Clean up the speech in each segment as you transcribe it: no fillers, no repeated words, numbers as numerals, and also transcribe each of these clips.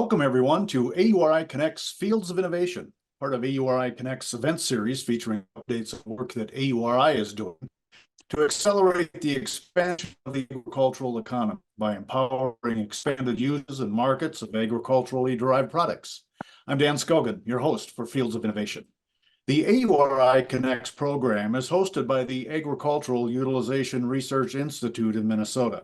Welcome, everyone, to AURI Connect's Fields of Innovation, part of AURI Connect's event series featuring updates of work that AURI is doing to accelerate the expansion of the agricultural economy by empowering expanded uses and markets of agriculturally derived products. I'm Dan Scogan, your host for Fields of Innovation. The AURI Connects program is hosted by the Agricultural Utilization Research Institute in Minnesota.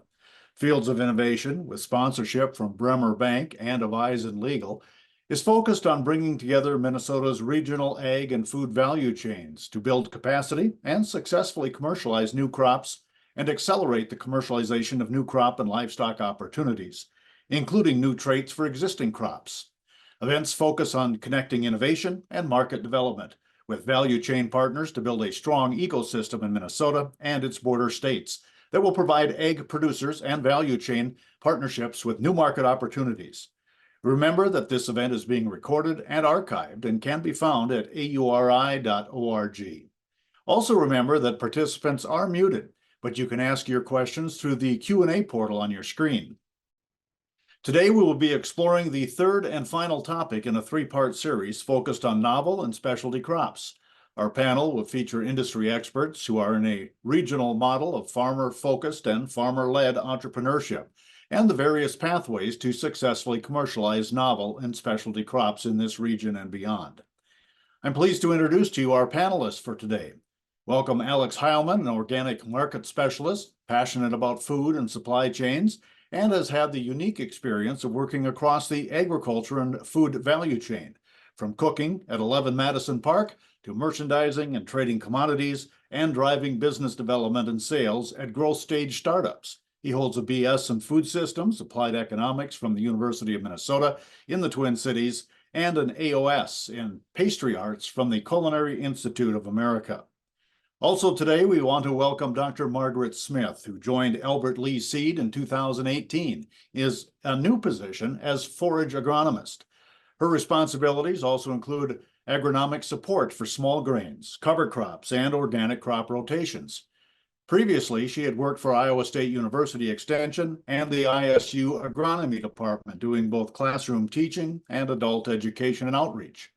Fields of Innovation, with sponsorship from Bremer Bank and Avisen Legal, is focused on bringing together Minnesota's regional ag and food value chains to build capacity and successfully commercialize new crops and accelerate the commercialization of new crop and livestock opportunities, including new traits for existing crops. Events focus on connecting innovation and market development with value chain partners to build a strong ecosystem in Minnesota and its border states that will provide ag producers and value chain partnerships with new market opportunities. Remember that this event is being recorded and archived and can be found at auri.org. Also remember that participants are muted, but you can ask your questions through the Q&A portal on your screen. Today we will be exploring the third and final topic in a three-part series focused on novel and specialty crops. Our panel will feature industry experts who are in a regional model of farmer-focused and farmer-led entrepreneurship, and the various pathways to successfully commercialize novel and specialty crops in this region and beyond. I'm pleased to introduce to you our panelists for today. Welcome Alex Heilman, an organic market specialist, passionate about food and supply chains, and has had the unique experience of working across the agriculture and food value chain, from cooking at 11 Madison Park to merchandising and trading commodities and driving business development and sales at growth stage startups. He holds a BS in food systems, applied economics from the University of Minnesota in the Twin Cities, and an AOS in pastry arts from the Culinary Institute of America. Also today, we want to welcome Dr. Margaret Smith, who joined Albert Lee Seed in 2018, is a new position as forage agronomist. Her responsibilities also include agronomic support for small grains, cover crops, and organic crop rotations. Previously, she had worked for Iowa State University Extension and the ISU Agronomy Department, doing both classroom teaching and adult education and outreach.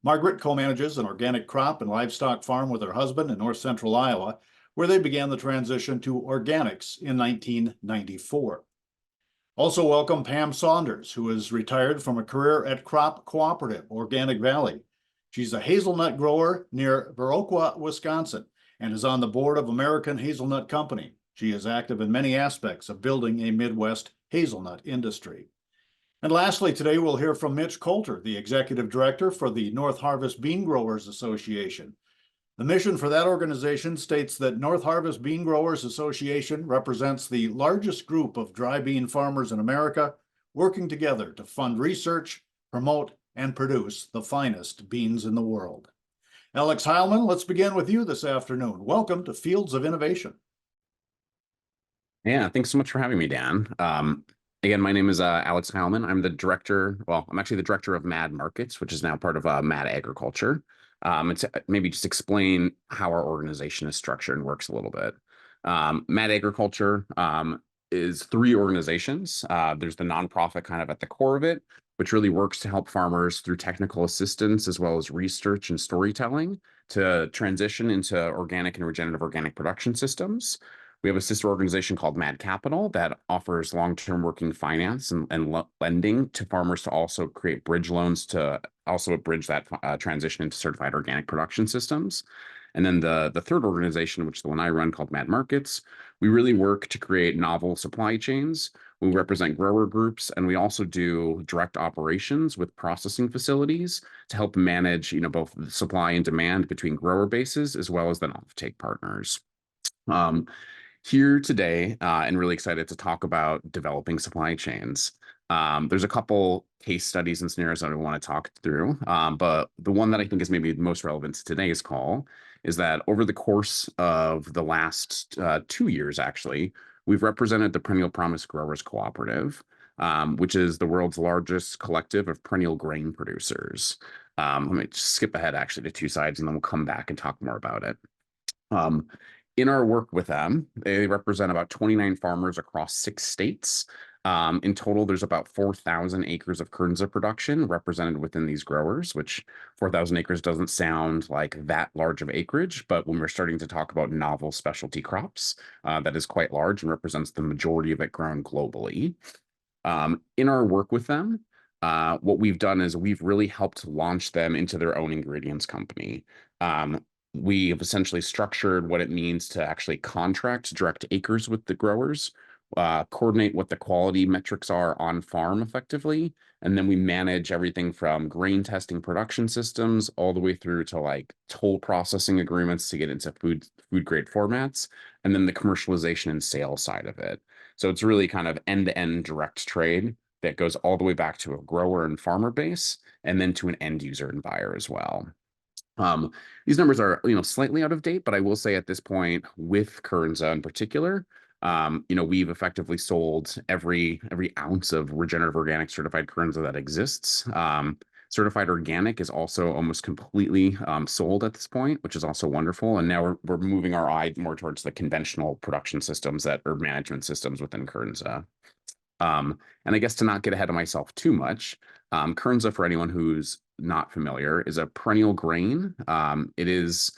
Margaret co-manages an organic crop and livestock farm with her husband in north central Iowa, where they began the transition to organics in 1994. Also welcome Pam Saunders, who is retired from a career at Crop Cooperative, Organic Valley. She's a hazelnut grower near Viroqua, Wisconsin, and is on the board of American Hazelnut Company. She is active in many aspects of building a Midwest hazelnut industry. And lastly, today we'll hear from Mitch Coulter, the Executive Director for the North Harvest Bean Growers Association. The mission for that organization states that North Harvest Bean Growers Association represents the largest group of dry bean farmers in America working together to fund research, promote, and produce the finest beans in the world. Alex Heilman, let's begin with you this afternoon. Welcome to Fields of Innovation. Yeah, thanks so much for having me, Dan. Again, my name is Alex Heilman. I'm the director, well, I'm actually the director of MAD Markets, which is now part of MAD Agriculture. And to maybe just explain how our organization is structured and works a little bit. MAD Agriculture is three organizations. There's the nonprofit kind of at the core of it, which really works to help farmers through technical assistance as well as research and storytelling to transition into organic and regenerative organic production systems. We have a sister organization called Mad Capital that offers long-term working finance and lending to farmers to also create bridge loans to also bridge that transition into certified organic production systems. And then the third organization, which is the one I run, called Mad Markets, we really work to create novel supply chains. We represent grower groups, and we also do direct operations with processing facilities to help manage, both the supply and demand between grower bases as well as then offtake partners. Here today, and really excited to talk about developing supply chains. There's a couple case studies and scenarios that I want to talk through, but the one that I think is maybe most relevant to today's call is that over the course of the last 2 years, actually, we've represented the Perennial Promise Growers Cooperative, which is the world's largest collective of perennial grain producers. Let me just skip ahead actually to two sides, and then we'll come back and talk more about it. In our work with them, they represent about 29 farmers across 6 states. In total, there's about 4,000 acres of Kernza production represented within these growers, which 4,000 acres doesn't sound like that large of acreage, but when we're starting to talk about novel specialty crops, that is quite large and represents the majority of it grown globally. In our work with them, what we've done is we've really helped launch them into their own ingredients company. We have essentially structured what it means to actually contract direct acres with the growers, coordinate what the quality metrics are on farm effectively, and then we manage everything from grain testing production systems all the way through to like toll processing agreements to get into food grade formats, and then the commercialization and sales side of it. So it's really kind of end-to-end direct trade that goes all the way back to a grower and farmer base, and then to an end user and buyer as well. Um, these numbers are, slightly out of date, but I will say at this point, with Kernza in particular, we've effectively sold every ounce of regenerative organic certified Kernza that exists. Certified organic is also almost completely sold at this point, which is also wonderful. And now we're moving our eye more towards the conventional production systems that or management systems within Kernza. And I guess to not get ahead of myself too much, Kernza, for anyone who's not familiar, is a perennial grain. It is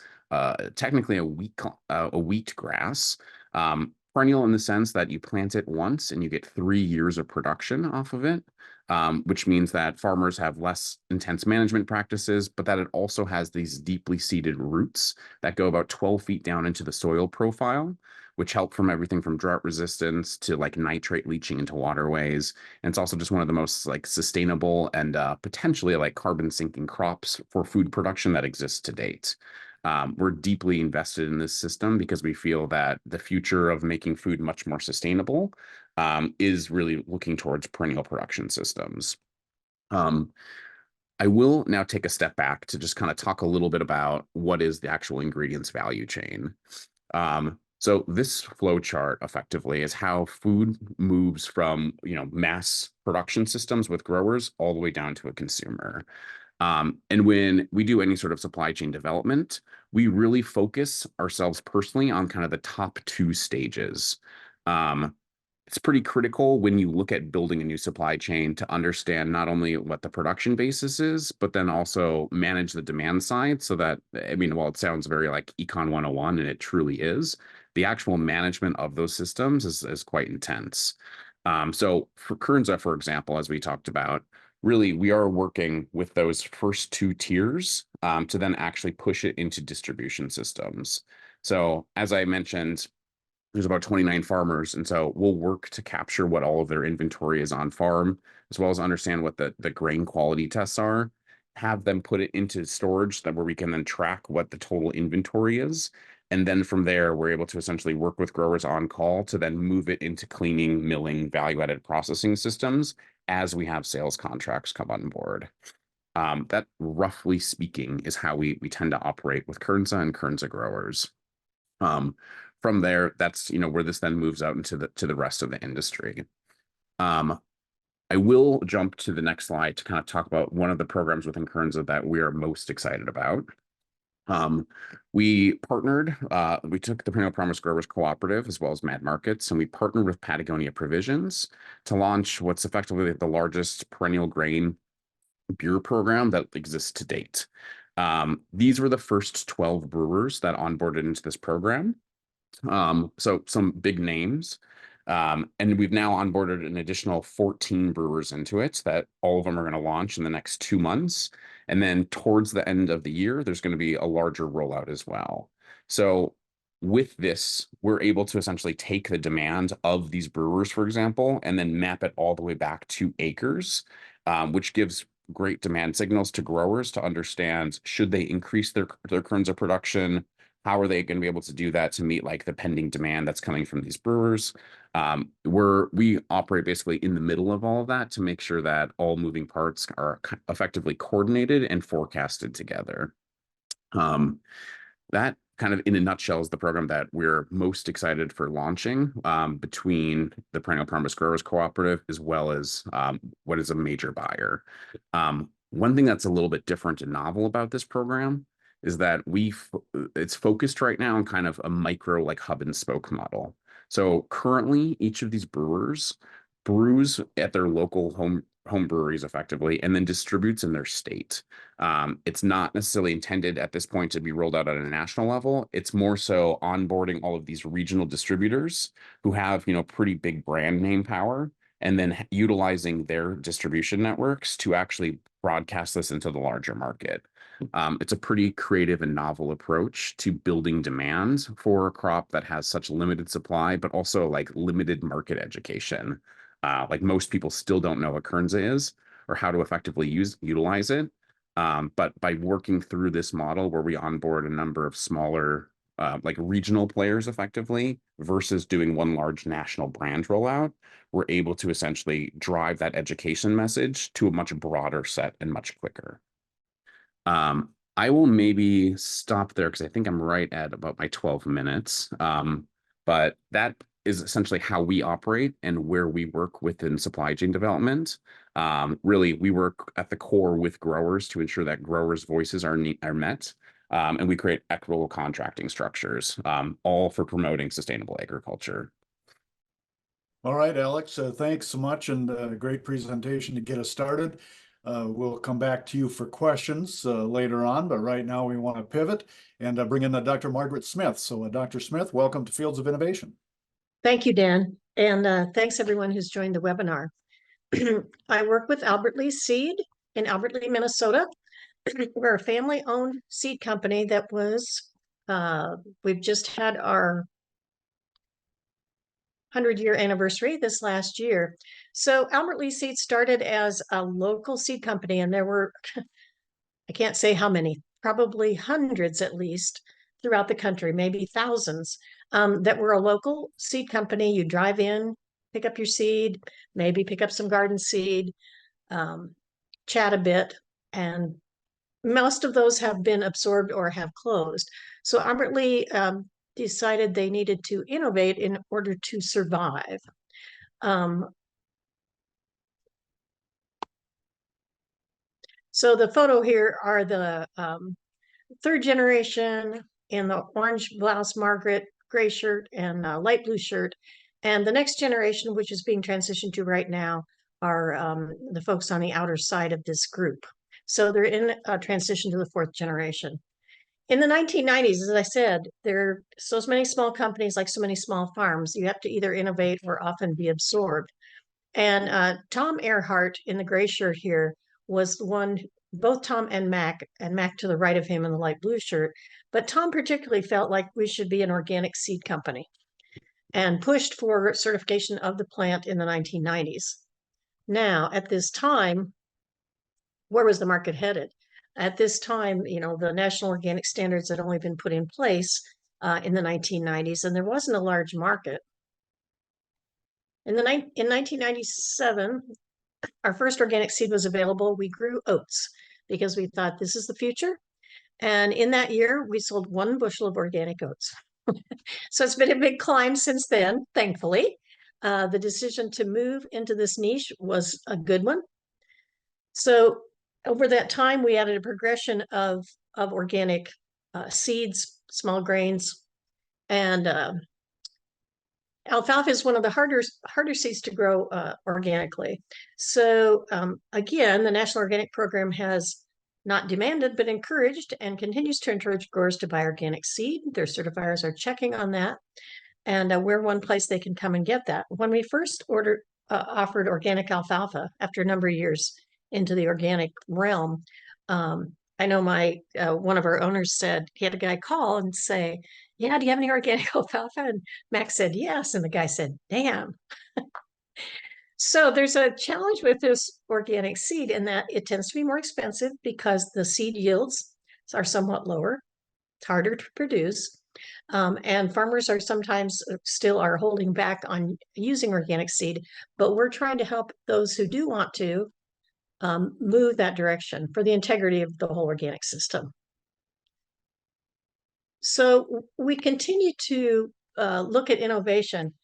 technically a wheat grass. Perennial in the sense that you plant it once and you get 3 years of production off of it, which means that farmers have less intense management practices, but that it also has these deeply seated roots that go about 12 feet down into the soil profile, which help from everything from drought resistance to like nitrate leaching into waterways. And it's also just one of the most like sustainable and potentially like carbon sinking crops for food production that exists to date. We're deeply invested in this system because we feel that the future of making food much more sustainable is really looking towards perennial production systems. I will now take a step back to just kind of talk a little bit about what is the actual ingredients value chain. So this flow chart effectively is how food moves from, mass production systems with growers all the way down to a consumer. And when we do any sort of supply chain development, we really focus ourselves personally on kind of the top two stages. Um, it's pretty critical when you look at building a new supply chain to understand not only what the production basis is, but then also manage the demand side so that, I mean, while it sounds very like Econ 101, and it truly is, the actual management of those systems is quite intense. So for Kernza, for example, as we talked about, really we are working with those first two tiers to then actually push it into distribution systems. So as I mentioned, there's about 29 farmers. And so we'll work to capture what all of their inventory is on farm, as well as understand what the grain quality tests are, have them put it into storage that where we can then track what the total inventory is. And then from there, we're able to essentially work with growers on call to then move it into cleaning, milling, value-added processing systems as we have sales contracts come on board. That, roughly speaking, is how we tend to operate with Kernza and Kernza growers. From there, that's where this then moves out into the rest of the industry. I will jump to the next slide to kind of talk about one of the programs within Kernza that we are most excited about. We partnered, we took the Perennial Promise Growers Cooperative as well as Mad Markets, and we partnered with Patagonia Provisions to launch what's effectively the largest perennial grain beer program that exists to date. These were the first 12 brewers that onboarded into this program. So some big names. And we've now onboarded an additional 14 brewers into it that all of them are going to launch in the next 2 months. And then towards the end of the year, there's going to be a larger rollout as well. So with this, we're able to essentially take the demand of these brewers, for example, and then map it all the way back to acres, which gives great demand signals to growers to understand should they increase their Kernza production, how are they going to be able to do that to meet like the pending demand that's coming from these brewers? We operate basically in the middle of all of that to make sure that all moving parts are effectively coordinated and forecasted together. That kind of in a nutshell is the program that we're most excited for launching between the Perennial Promise Growers Cooperative as well as what is a major buyer. One thing that's a little bit different and novel about this program is that it's focused right now on kind of a micro like hub and spoke model. So currently each of these brewers brews at their local home breweries effectively, and then distributes in their state. It's not necessarily intended at this point to be rolled out at a national level. It's more so onboarding all of these regional distributors who have, pretty big brand name power, and then utilizing their distribution networks to actually broadcast this into the larger market. It's a pretty creative and novel approach to building demand for a crop that has such limited supply, but also like limited market education. Like most people still don't know what Kernza is or how to effectively utilize it. But by working through this model where we onboard a number of smaller, like regional players effectively versus doing one large national brand rollout, we're able to essentially drive that education message to a much broader set and much quicker. I will maybe stop there because I think I'm right at about my 12 minutes. But that is essentially how we operate and where we work within supply chain development. Really, we work at the core with growers to ensure that growers' voices are met. And we create equitable contracting structures, all for promoting sustainable agriculture. All right, Alex, thanks so much, and a great presentation to get us started. We'll come back to you for questions later on, but right now we want to pivot and bring in Dr. Margaret Smith. So Dr. Smith, welcome to Fields of Innovation. Thank you, Dan. And thanks everyone who's joined the webinar. I work with Albert Lee Seed in Albert Lee, Minnesota. We're a family-owned seed company that was, we've just had our 100-year anniversary this last year. So Albert Lee Seed started as a local seed company, and there were, I can't say how many, probably hundreds at least throughout the country, maybe thousands, that were a local seed company. You drive in, pick up your seed, maybe pick up some garden seed, chat a bit, and most of those have been absorbed or have closed. So Albert Lee decided they needed to innovate in order to survive. So the photo here are the third generation in the orange blouse, Margaret, gray shirt, and light blue shirt. And the next generation, which is being transitioned to right now, are the folks on the outer side of this group. So they're in a transition to the fourth generation. In the 1990s, as I said, there are so many small companies, like so many small farms. You have to either innovate or often be absorbed. And Tom Earhart in the gray shirt here was the one, both Tom and Mac to the right of him in the light blue shirt. But Tom particularly felt like we should be an organic seed company and pushed for certification of the plant in the 1990s. Now, at this time, where was the market headed? At this time, the national organic standards had only been put in place in the 1990s, and there wasn't a large market. In 1997, our first organic seed was available. We grew oats because we thought this is the future. And in that year, we sold 1 bushel of organic oats. So it's been a big climb since then, thankfully. The decision to move into this niche was a good one. So over that time, we added a progression of organic seeds, small grains, and alfalfa is one of the harder seeds to grow organically. So again, the National Organic Program has not demanded, but encouraged and continues to encourage growers to buy organic seed. Their certifiers are checking on that. And we're one place they can come and get that. When we first offered organic alfalfa after a number of years into the organic realm, I know one of our owners said he had a guy call and say, "Yeah, do you have any organic alfalfa?" And Max said, "Yes." And the guy said, "Damn." So there's a challenge with this organic seed in that it tends to be more expensive because the seed yields are somewhat lower. It's harder to produce. And farmers are sometimes still are holding back on using organic seed, but we're trying to help those who do want to move that direction for the integrity of the whole organic system. So we continue to look at innovation.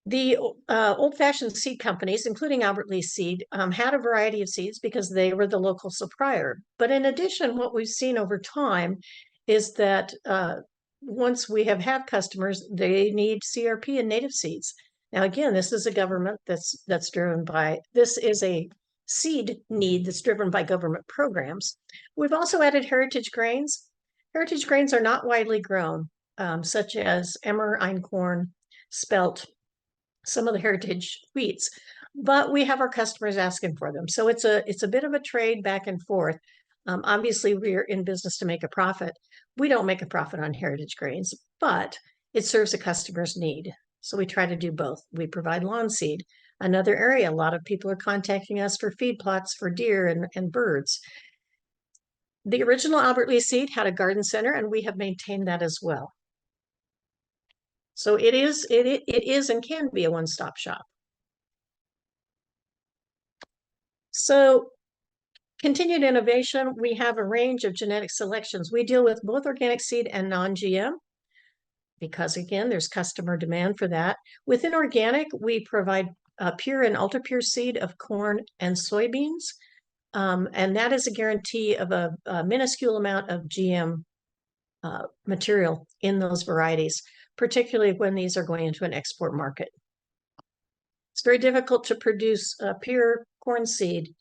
The old-fashioned seed companies, including Albert Lee Seed, had a variety of seeds because they were the local supplier. But in addition, what we've seen over time is that once we have had customers, they need CRP and native seeds. Now, again, this is a government that's driven by, this is a seed need that's driven by government programs. We've also added heritage grains. Heritage grains are not widely grown, such as emmer, einkorn, spelt, some of the heritage wheats, but we have our customers asking for them. So it's a bit of a trade back and forth. Obviously, we're in business to make a profit. We don't make a profit on heritage grains, but it serves a customer's need. So we try to do both. We provide lawn seed. Another area, a lot of people are contacting us for feed plots for deer and birds. The original Albert Lee Seed had a garden center, and we have maintained that as well. So it is and can be a one-stop shop. So continued innovation, we have a range of genetic selections. We deal with both organic seed and non-GM because, again, there's customer demand for that. Within organic, we provide pure and ultra-pure seed of corn and soybeans, and that is a guarantee of a minuscule amount of GM material in those varieties, particularly when these are going into an export market. It's very difficult to produce pure corn seed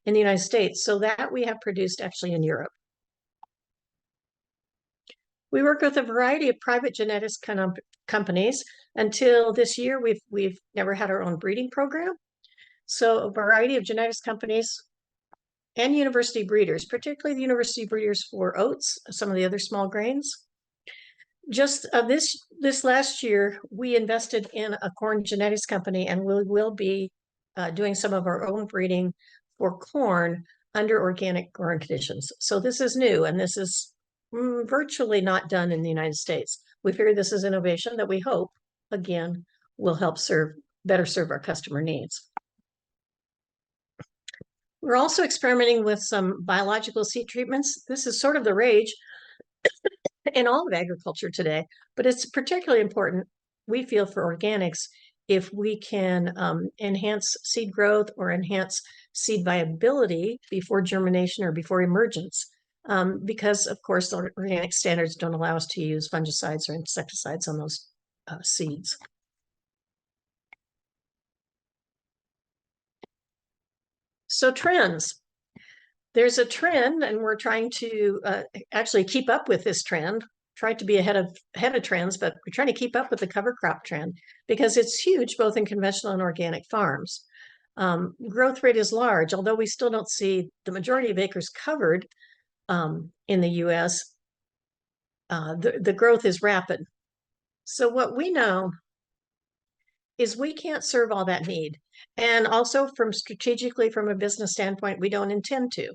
in the United States, so that we have produced actually in Europe. We work with a variety of private genetics companies. Until this year, we've never had our own breeding program. So a variety of genetics companies and university breeders, particularly the university breeders for oats, some of the other small grains. Just this last year, we invested in a corn genetics company, and we will be doing some of our own breeding for corn under organic growing conditions. So this is new, and this is virtually not done in the United States. We figure this is innovation that we hope, again, will help better serve our customer needs. We're also experimenting with some biological seed treatments. This is sort of the rage in all of agriculture today, but it's particularly important, we feel, for organics if we can enhance seed growth or enhance seed viability before germination or before emergence. Because, of course, the organic standards don't allow us to use fungicides or insecticides on those seeds. So trends. There's a trend, and we're trying to actually keep up with this trend, try to be ahead of trends, but we're trying to keep up with the cover crop trend because it's huge both in conventional and organic farms. Growth rate is large, although we still don't see the majority of acres covered in the US. The growth is rapid. So what we know is we can't serve all that need. And also strategically from a business standpoint, we don't intend to.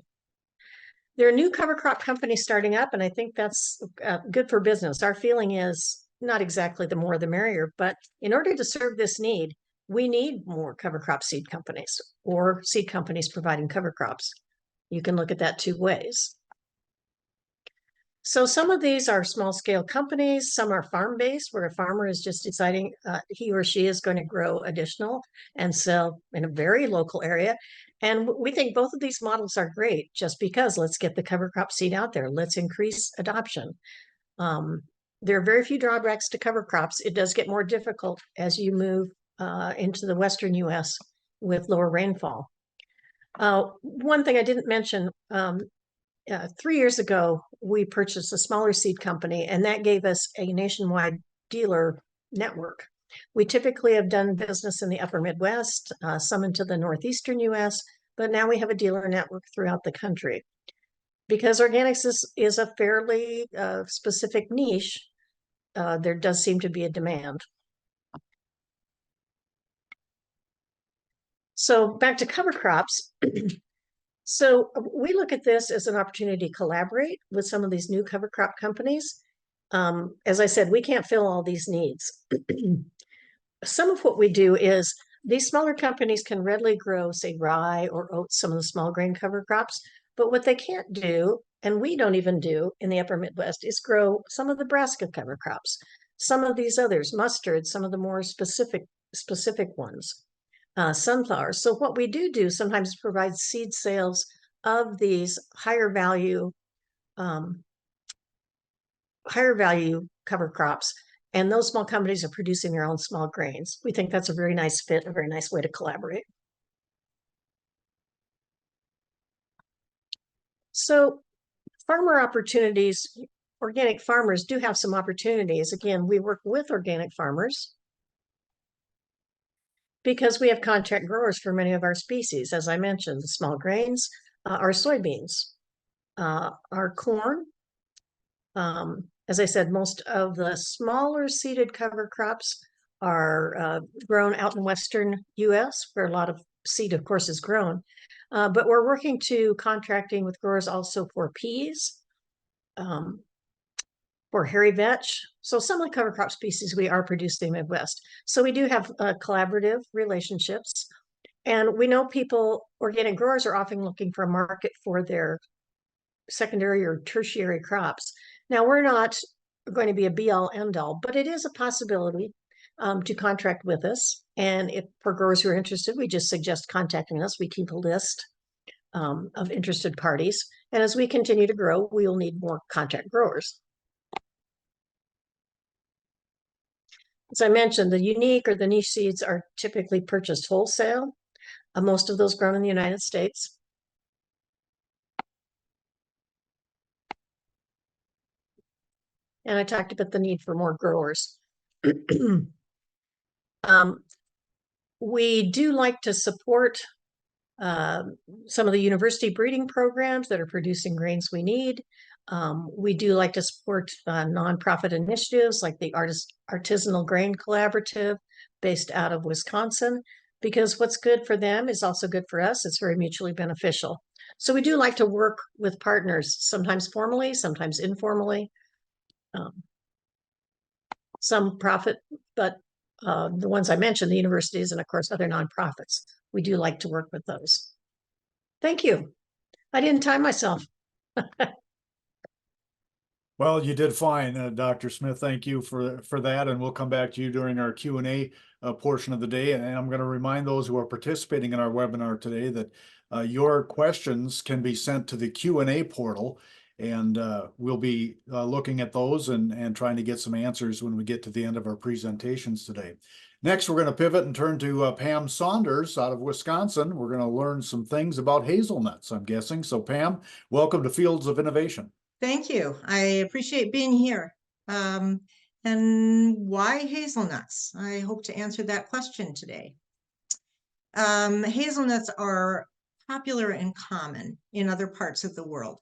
There are new cover crop companies starting up, and I think that's good for business. Our feeling is not exactly the more the merrier, but in order to serve this need, we need more cover crop seed companies or seed companies providing cover crops. You can look at that two ways. So some of these are small scale companies, some are farm-based, where a farmer is just deciding he or she is going to grow additional and sell in a very local area. And we think both of these models are great just because let's get the cover crop seed out there. Let's increase adoption. There are very few drawbacks to cover crops. It does get more difficult as you move into the Western US with lower rainfall. One thing I didn't mention, 3 years ago, we purchased a smaller seed company, and that gave us a nationwide dealer network. We typically have done business in the upper Midwest, some into the Northeastern US, but now we have a dealer network throughout the country. Because organics is a fairly specific niche, there does seem to be a demand. So back to cover crops. So we look at this as an opportunity to collaborate with some of these new cover crop companies. As I said, we can't fill all these needs. Some of what we do is these smaller companies can readily grow, say, rye or oats, some of the small grain cover crops. But what they can't do, and we don't even do in the upper Midwest, is grow some of the brassica cover crops, some of these others, mustard, some of the more specific ones. Sunflowers. So what we do sometimes is provide seed sales of these higher value cover crops And those small companies are producing their own small grains. We think that's a very nice fit, a very nice way to collaborate. So farmer opportunities, organic farmers do have some opportunities. Again, we work with organic farmers because we have contract growers for many of our species. As I mentioned, the small grains, our soybeans, our corn. As I said, most of the smaller seeded cover crops are grown out in Western US, where a lot of seed, of course, is grown. But we're working to contracting with growers also for peas, for hairy vetch. So some of the cover crop species we are producing in the Midwest. So we do have collaborative relationships. And we know organic growers are often looking for a market for their secondary or tertiary crops. Now, we're not going to be a be-all, end-all, but it is a possibility to contract with us. And if for growers who are interested, we just suggest contacting us. We keep a list of interested parties. And as we continue to grow, we will need more contract growers. As I mentioned, the unique or the niche seeds are typically purchased wholesale. Most of those grown in the United States. And I talked about the need for more growers. We do like to support some of the university breeding programs that are producing grains we need. We do like to support nonprofit initiatives like the Artisanal Grain Collaborative based out of Wisconsin, because what's good for them is also good for us. It's very mutually beneficial. So we do like to work with partners, sometimes formally, sometimes informally. Some profit, but the ones I mentioned, the universities and of course other nonprofits, we do like to work with those. Thank you. I didn't time myself. Well, you did fine, Dr. Smith. Thank you for that, and we'll come back to you during our Q&A portion of the day. And I'm going to remind those who are participating in our webinar today that your questions can be sent to the Q&A portal, and we'll be looking at those and trying to get some answers when we get to the end of our presentations today. Next, we're going to pivot and turn to Pam Saunders out of Wisconsin. We're going to learn some things about hazelnuts, I'm guessing. So Pam, welcome to Fields of Innovation. Thank you. I appreciate being here. And why hazelnuts? I hope to answer that question today. Hazelnuts are popular and common in other parts of the world.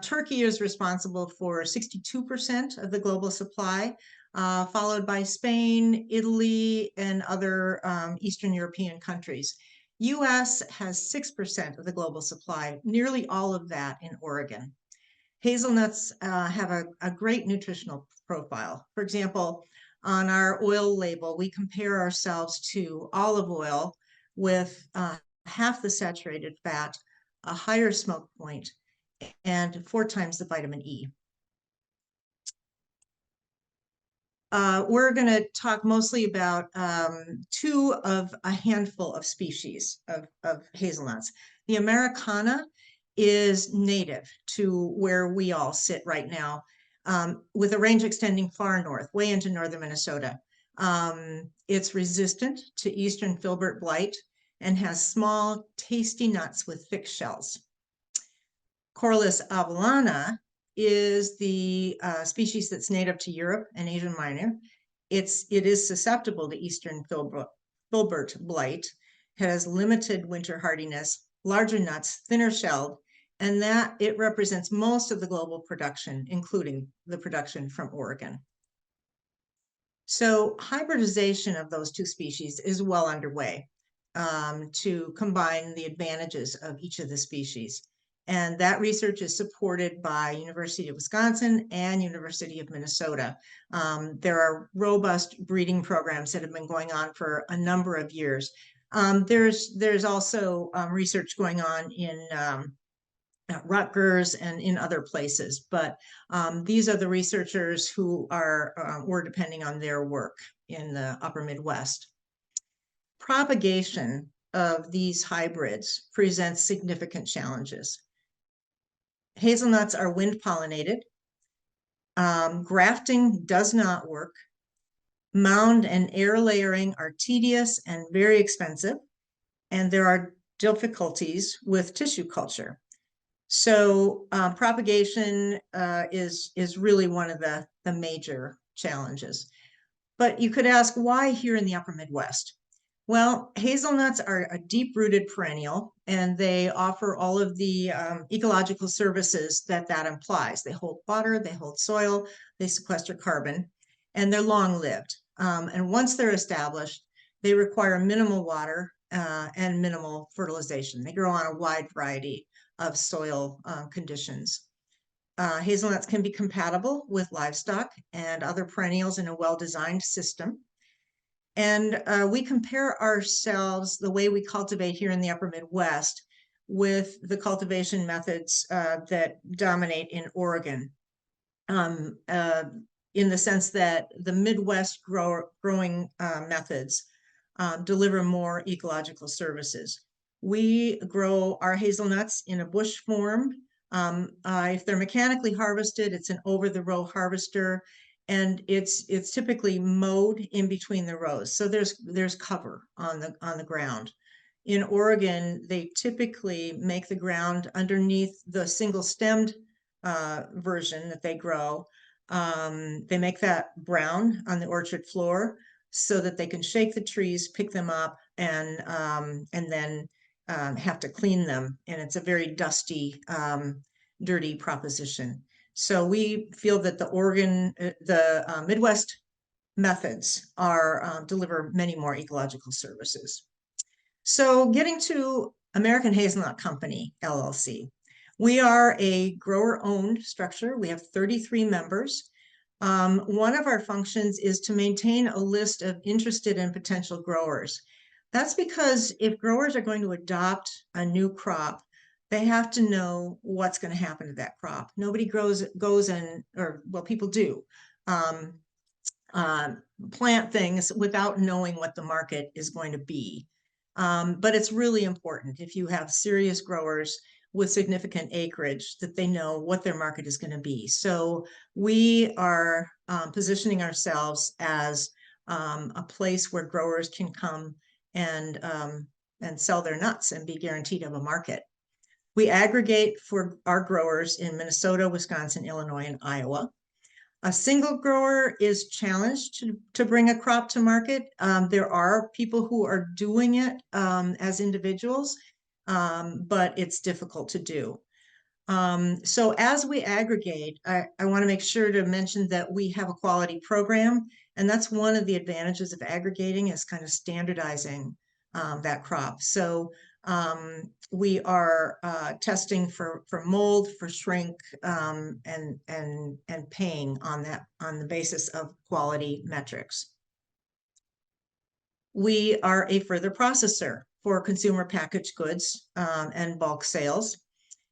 Turkey is responsible for 62% of the global supply, followed by Spain, Italy, and other Eastern European countries. US has 6% of the global supply, nearly all of that in Oregon. Hazelnuts have a great nutritional profile. For example, on our oil label, we compare ourselves to olive oil with half the saturated fat, a higher smoke point, and 4 times the vitamin E. We're going to talk mostly about 2 of a handful of species of hazelnuts. The Americana is native to where we all sit right now, with a range extending far north, way into northern Minnesota. It's resistant to eastern filbert blight and has small, tasty nuts with thick shells. Corylus avellana is the species that's native to Europe and Asia Minor. It is susceptible to eastern filbert blight, has limited winter hardiness, larger nuts, thinner shelled, and that it represents most of the global production, including the production from Oregon. So hybridization of those 2 species is well underway to combine the advantages of each of the species. And that research is supported by University of Wisconsin and University of Minnesota. There are robust breeding programs that have been going on for a number of years. There's also research going on in at Rutgers and in other places, but these are the researchers who we're depending on their work in the upper Midwest. Propagation of these hybrids presents significant challenges. Hazelnuts are wind pollinated. Grafting does not work. Mound and air layering are tedious and very expensive, and there are difficulties with tissue culture. So propagation is really one of the major challenges. But you could ask, why here in the upper Midwest? Well, hazelnuts are a deep-rooted perennial, and they offer all of the ecological services that implies. They hold water, they hold soil, they sequester carbon, and they're long-lived. And once they're established, they require minimal water and minimal fertilization. They grow on a wide variety of soil conditions. Hazelnuts can be compatible with livestock and other perennials in a well-designed system. And we compare ourselves, the way we cultivate here in the upper Midwest, with the cultivation methods that dominate in Oregon, in the sense that the Midwest growing methods deliver more ecological services. We grow our hazelnuts in a bush form. If they're mechanically harvested, it's an over-the-row harvester, and it's typically mowed in between the rows. So there's cover on the ground. In Oregon, they typically make the ground underneath the single-stemmed version that they grow. They make that brown on the orchard floor so that they can shake the trees, pick them up, and then have to clean them. And it's a very dusty, dirty proposition. So we feel that the Midwest methods deliver many more ecological services. So getting to American Hazelnut Company, LLC. We are a grower-owned structure. We have 33 members. One of our functions is to maintain a list of interested and potential growers. That's because if growers are going to adopt a new crop, they have to know what's going to happen to that crop. Nobody goes and, or well, people do, plant things without knowing what the market is going to be. But it's really important if you have serious growers with significant acreage that they know what their market is going to be. So we are positioning ourselves as a place where growers can come and sell their nuts and be guaranteed of a market. We aggregate for our growers in Minnesota, Wisconsin, Illinois, and Iowa. A single grower is challenged to bring a crop to market. There are people who are doing it as individuals, but it's difficult to do. So as we aggregate, I want to make sure to mention that we have a quality program, and that's one of the advantages of aggregating, is kind of standardizing that crop. So we are testing for mold, for shrink, and paying on the basis of quality metrics. We are a further processor for consumer packaged goods and bulk sales.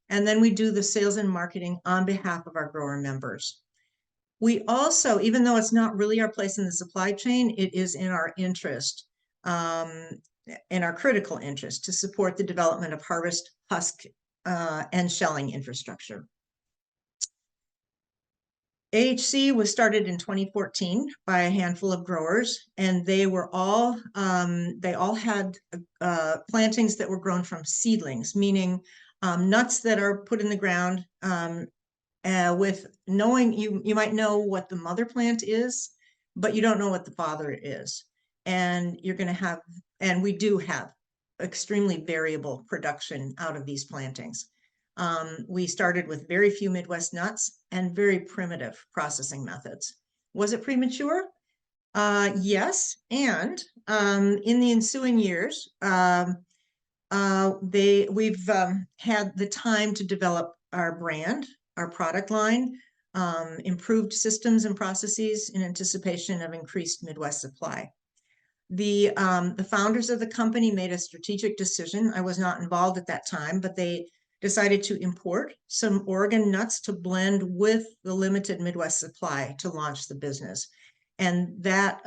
And then we do the sales and marketing on behalf of our grower members. We also, even though it's not really our place in the supply chain, it is in our interest, in our critical interest, to support the development of harvest, husk, and shelling infrastructure. AHC was started in 2014 by a handful of growers, and they all had plantings that were grown from seedlings, meaning nuts that are put in the ground with knowing, you might know what the mother plant is, but you don't know what the father is. And you're going to have, and we do have, extremely variable production out of these plantings. We started with very few Midwest nuts and very primitive processing methods. Was it premature? Yes. And in the ensuing years, we've had the time to develop our brand, our product line, improved systems and processes in anticipation of increased Midwest supply. The founders of the company made a strategic decision. I was not involved at that time, but they decided to import some Oregon nuts to blend with the limited Midwest supply to launch the business. And that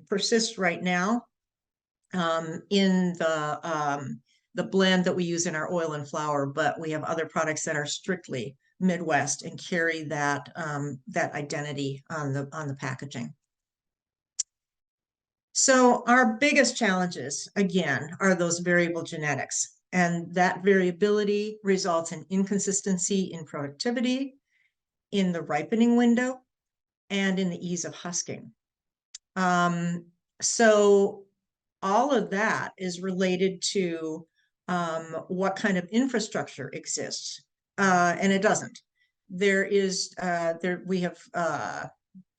persists right now in the blend that we use in our oil and flour, but we have other products that are strictly Midwest and carry that identity on the packaging. So our biggest challenges, again, are those variable genetics. And that variability results in inconsistency in productivity, in the ripening window, and in the ease of husking. So all of that is related to what kind of infrastructure exists, and it doesn't. We have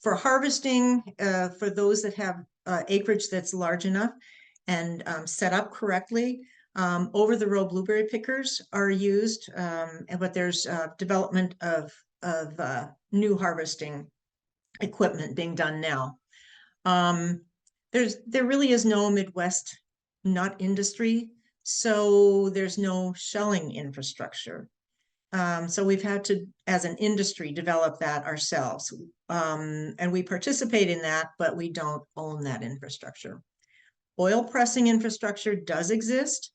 for harvesting, for those that have acreage that's large enough and set up correctly, over-the-row blueberry pickers are used, but there's development of new harvesting equipment being done now. There really is no Midwest nut industry, so there's no shelling infrastructure. So we've had to, as an industry, develop that ourselves. And we participate in that, but we don't own that infrastructure. Oil pressing infrastructure does exist,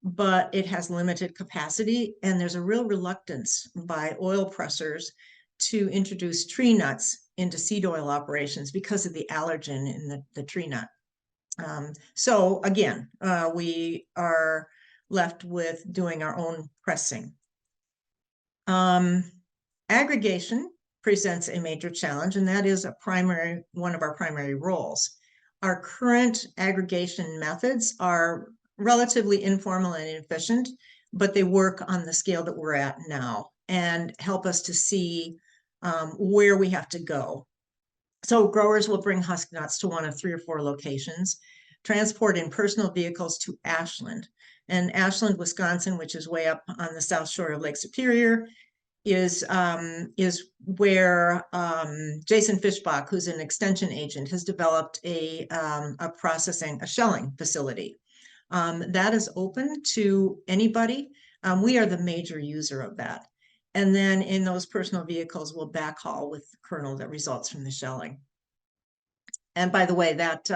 but it has limited capacity, and there's a real reluctance by oil pressers to introduce tree nuts into seed oil operations because of the allergen in the tree nut. So again, we are left with doing our own pressing. Aggregation presents a major challenge, and that is one of our primary roles. Our current aggregation methods are relatively informal and inefficient, but they work on the scale that we're at now and help us to see where we have to go. So growers will bring husk nuts to one of 3 or 4 locations, transport in personal vehicles to Ashland. And Ashland, Wisconsin, which is way up on the south shore of Lake Superior, is where Jason Fishbach, who's an extension agent, has developed a shelling facility that is open to anybody. We are the major user of that. And then in those personal vehicles, we'll backhaul with the kernel that results from the shelling. And by the way, that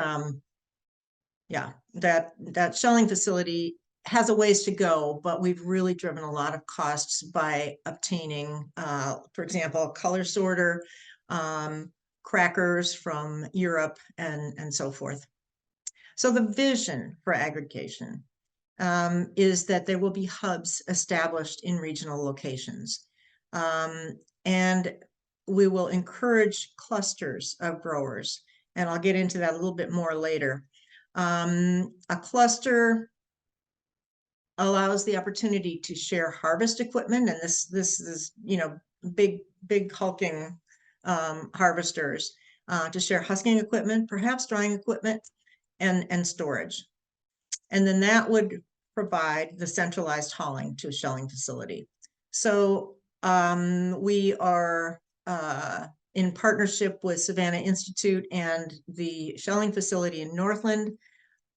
shelling facility has a ways to go, but we've really driven a lot of costs by obtaining, for example, a color sorter, crackers from Europe, and so forth. So the vision for aggregation is that there will be hubs established in regional locations. And we will encourage clusters of growers. And I'll get into that a little bit more later. A cluster allows the opportunity to share harvest equipment, and this is, big hulking harvesters to share husking equipment, perhaps drying equipment, and storage. And then that would provide the centralized hauling to a shelling facility. So we are in partnership with Savannah Institute and the shelling facility in Northland,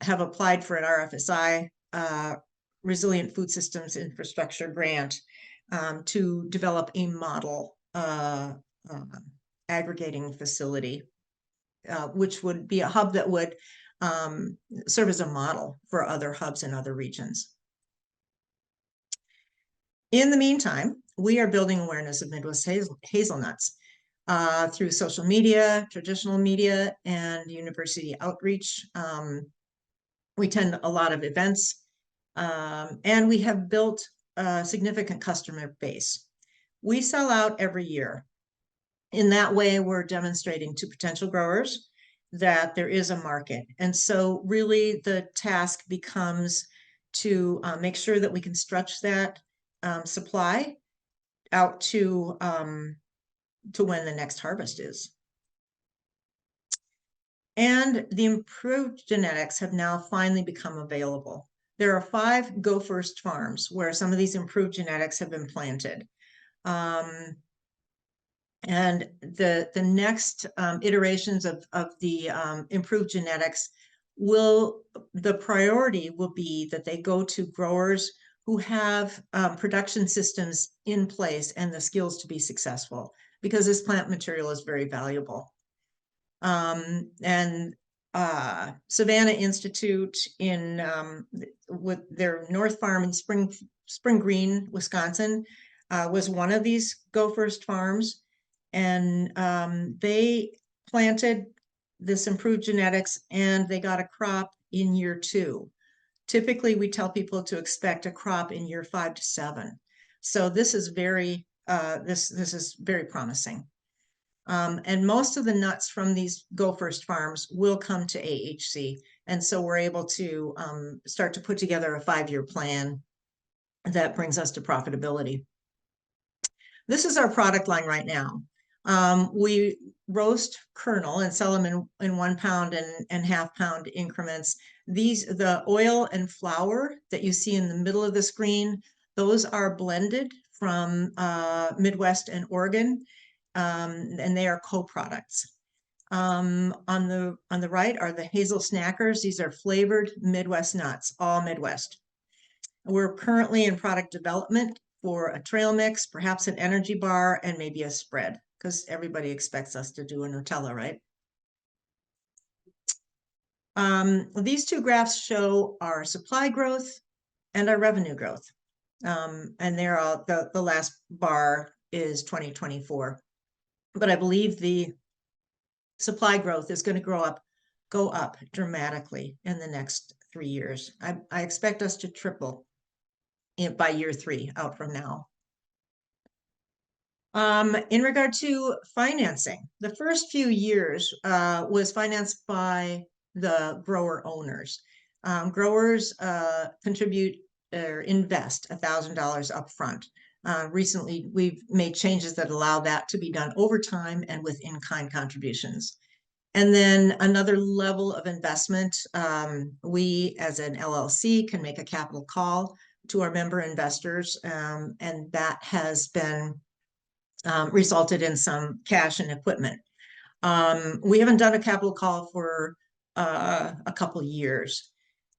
have applied for an RFSI, Resilient Food Systems Infrastructure grant, to develop a model aggregating facility, which would be a hub that would serve as a model for other hubs in other regions. In the meantime, we are building awareness of Midwest hazelnuts through social media, traditional media, and university outreach. We attend a lot of events, and we have built a significant customer base. We sell out every year. In that way, we're demonstrating to potential growers that there is a market. And so really the task becomes to make sure that we can stretch that supply out to when the next harvest is. And the improved genetics have now finally become available. There are 5 Go First farms where some of these improved genetics have been planted. And the next iterations of the improved genetics the priority will be that they go to growers who have production systems in place and the skills to be successful, because this plant material is very valuable. And Savannah Institute with their North Farm in Spring Green, Wisconsin, was one of these Go First farms. And they planted this improved genetics and they got a crop in year 2. Typically, we tell people to expect a crop in year 5 to 7. So this is very this is very promising. And most of the nuts from these Go First farms will come to AHC. And so we're able to start to put together a 5-year plan that brings us to profitability. This is our product line right now. We roast kernel and sell them in 1 pound and half pound increments. The oil and flour that you see in the middle of the screen, those are blended from Midwest and Oregon, and they are co-products. On the right are the Hazel Snackers. These are flavored Midwest nuts, all Midwest. We're currently in product development for a trail mix, perhaps an energy bar, and maybe a spread, because everybody expects us to do a Nutella, right? These 2 graphs show our supply growth and our revenue growth. And they're all, the last bar is 2024. But I believe the supply growth is going to go up dramatically in the next 3 years. I expect us to triple by year 3 out from now. In regard to financing, the first few years was financed by the grower owners. Growers contribute or invest $1,000 up front. Recently, we've made changes that allow that to be done over time and with in-kind contributions. And then another level of investment, we as an LLC can make a capital call to our member investors, and that has been resulted in some cash and equipment. We haven't done a capital call for a couple years.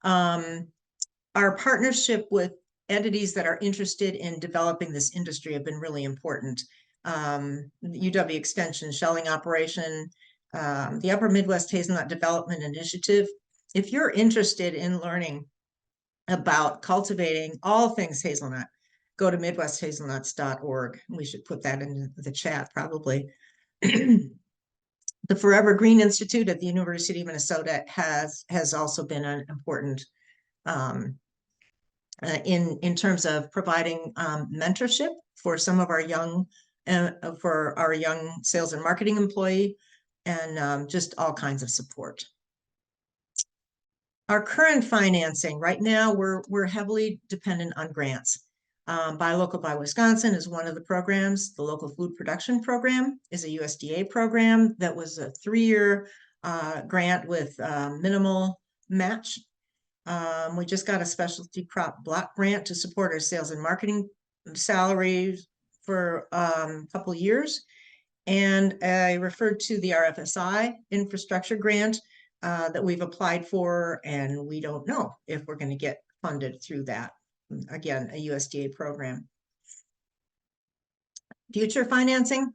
Our partnership with entities that are interested in developing this industry have been really important. UW Extension, Shelling Operation, the Upper Midwest Hazelnut Development Initiative. If you're interested in learning about cultivating all things hazelnut, go to midwesthazelnuts.org. We should put that in the chat probably. The Forever Green Institute at the University of Minnesota has also been an important in terms of providing mentorship for some of our young sales and marketing employee, and just all kinds of support. Our current financing right now, we're heavily dependent on grants. Buy Local, Buy Wisconsin is one of the programs. The Local Food Production Program is a USDA program that was a 3-year grant with minimal match. We just got a specialty crop block grant to support our sales and marketing salaries for a couple years. And I referred to the RFSI infrastructure grant that we've applied for, and we don't know if we're going to get funded through that. Again, a USDA program. Future financing,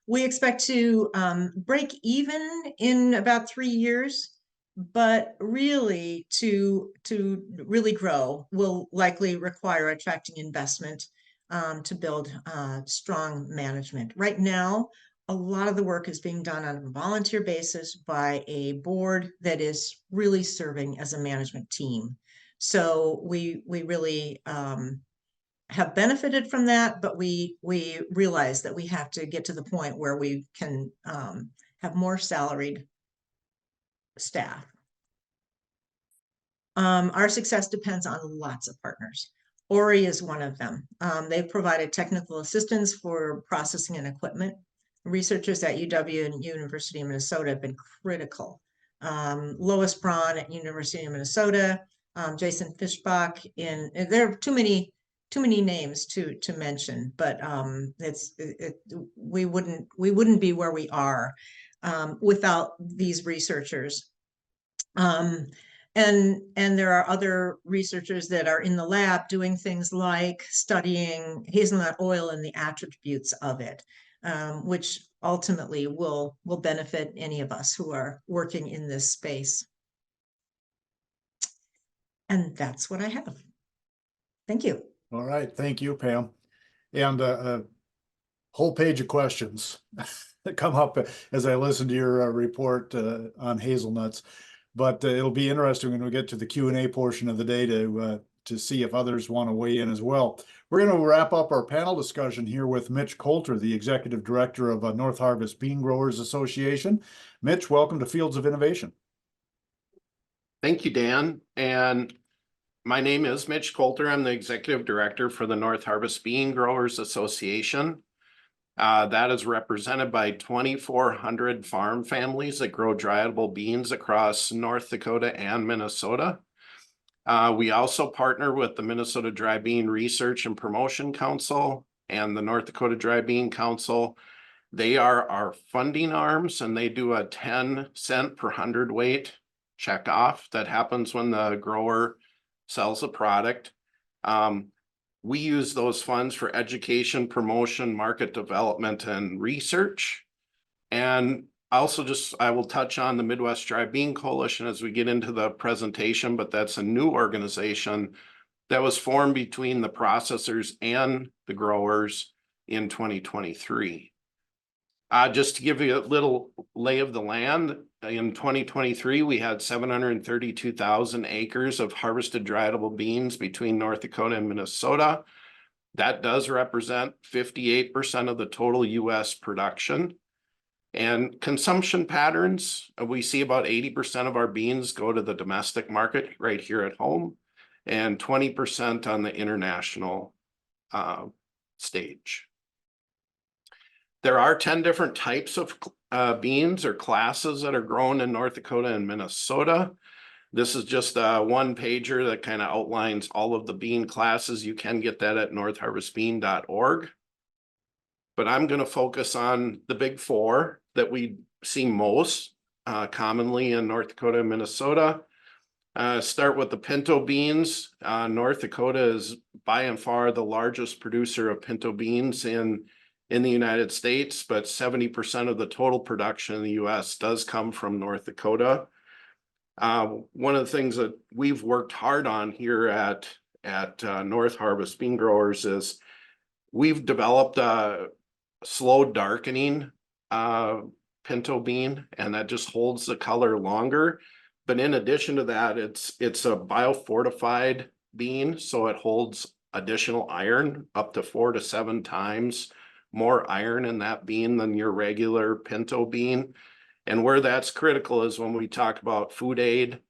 we expect to break even in about 3 years, but really to really grow will likely require attracting investment to build strong management. Right now, a lot of the work is being done on a volunteer basis by a board that is really serving as a management team. So we really have benefited from that, but we realize that we have to get to the point where we can have more salaried staff. Our success depends on lots of partners. Ori is one of them. They've provided technical assistance for processing and equipment. Researchers at UW and University of Minnesota have been critical. Lois Braun at University of Minnesota, Jason Fischbach there are too many names to mention, but we wouldn't be where we are without these researchers. And there are other researchers that are in the lab doing things like studying hazelnut oil and the attributes of it, which ultimately will benefit any of us who are working in this space. And that's what I have. Thank you. All right. Thank you, Pam. And a whole page of questions. come up as I listen to your report on hazelnuts. But it'll be interesting when we get to the Q&A portion of the day to see if others want to weigh in as well. We're going to wrap up our panel discussion here with Mitch Coulter, the Executive Director of North Harvest Bean Growers Association. Mitch, welcome to Fields of Innovation. Thank you, Dan. And my name is Mitch Coulter. I'm the Executive Director for the North Harvest Bean Growers Association. That is represented by 2,400 farm families that grow dry edible beans across North Dakota and Minnesota. We also partner with the Minnesota Dry Bean Research and Promotion Council and the North Dakota Dry Bean Council. They are our funding arms, and they do a 10-cent per hundredweight check off that happens when the grower sells a product. We use those funds for education, promotion, market development, and research. And also I will touch on the Midwest Dry Bean Coalition as we get into the presentation, but that's a new organization that was formed between the processors and the growers in 2023. Just to give you a little lay of the land, in 2023, we had 732,000 acres of harvested dry edible beans between North Dakota and Minnesota. That does represent 58% of the total US production. And consumption patterns, we see about 80% of our beans go to the domestic market right here at home, and 20% on the international stage. There are 10 different types of beans or classes that are grown in North Dakota and Minnesota. This is just a one-pager that kind of outlines all of the bean classes. You can get that at northharvestbean.org. But I'm going to focus on the big four that we see most commonly in North Dakota and Minnesota. Start with the pinto beans. North Dakota is by and far the largest producer of pinto beans in the United States, but 70% of the total production in the US does come from North Dakota. One of the things that we've worked hard on here at North Harvest Bean Growers is we've developed a slow darkening pinto bean, and that just holds the color longer. But in addition to that, it's a biofortified bean, so it holds additional iron, up to 4 to 7 times more iron in that bean than your regular pinto bean. And where that's critical is when we talk about food aid,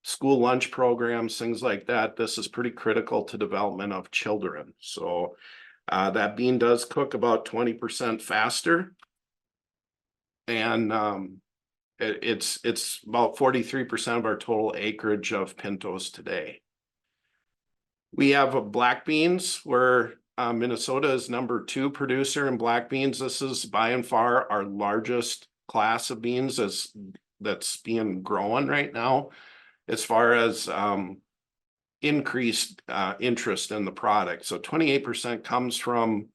school lunch programs, things like that. This is pretty critical to development of children. So that bean does cook about 20% faster. And it's about 43% of our total acreage of pintos today. We have black beans, where Minnesota is number 2 producer in black beans. This is by and far our largest class of beans that's being grown right now, as far as increased interest in the product. So 28% comes from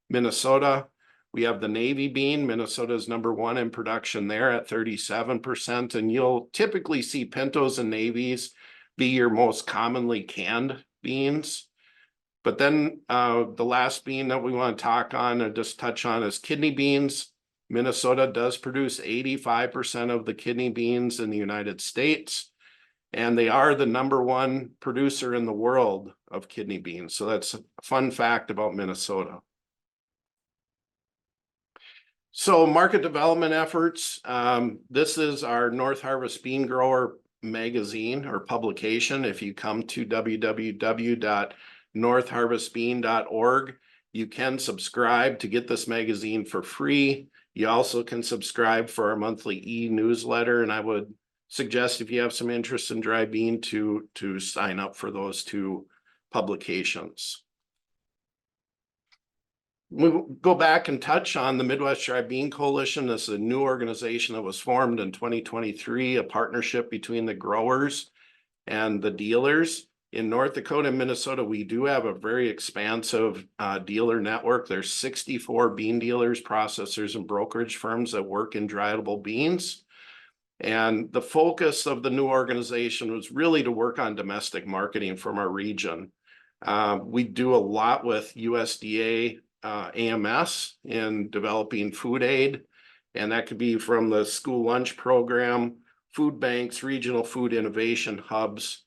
Minnesota. We have the navy bean. Minnesota is number 1 in production there at 37%. And you'll typically see pintos and navies be your most commonly canned beans. But then the last bean that we want to talk on or just touch on is kidney beans. Minnesota does produce 85% of the kidney beans in the United States, and they are the number 1 producer in the world of kidney beans. So that's a fun fact about Minnesota. So market development efforts. This is our North Harvest Bean Grower magazine or publication. If you come to www.northharvestbean.org, you can subscribe to get this magazine for free. You also can subscribe for our monthly e-newsletter, and I would suggest, if you have some interest in dry bean, to sign up for those 2 publications. We'll go back and touch on the Midwest Dry Bean Coalition. This is a new organization that was formed in 2023, a partnership between the growers and the dealers. In North Dakota and Minnesota, we do have a very expansive dealer network. There's 64 bean dealers, processors, and brokerage firms that work in dry edible beans. And the focus of the new organization was really to work on domestic marketing from our region. We do a lot with USDA AMS in developing food aid. And that could be from the school lunch program, food banks, regional food innovation hubs.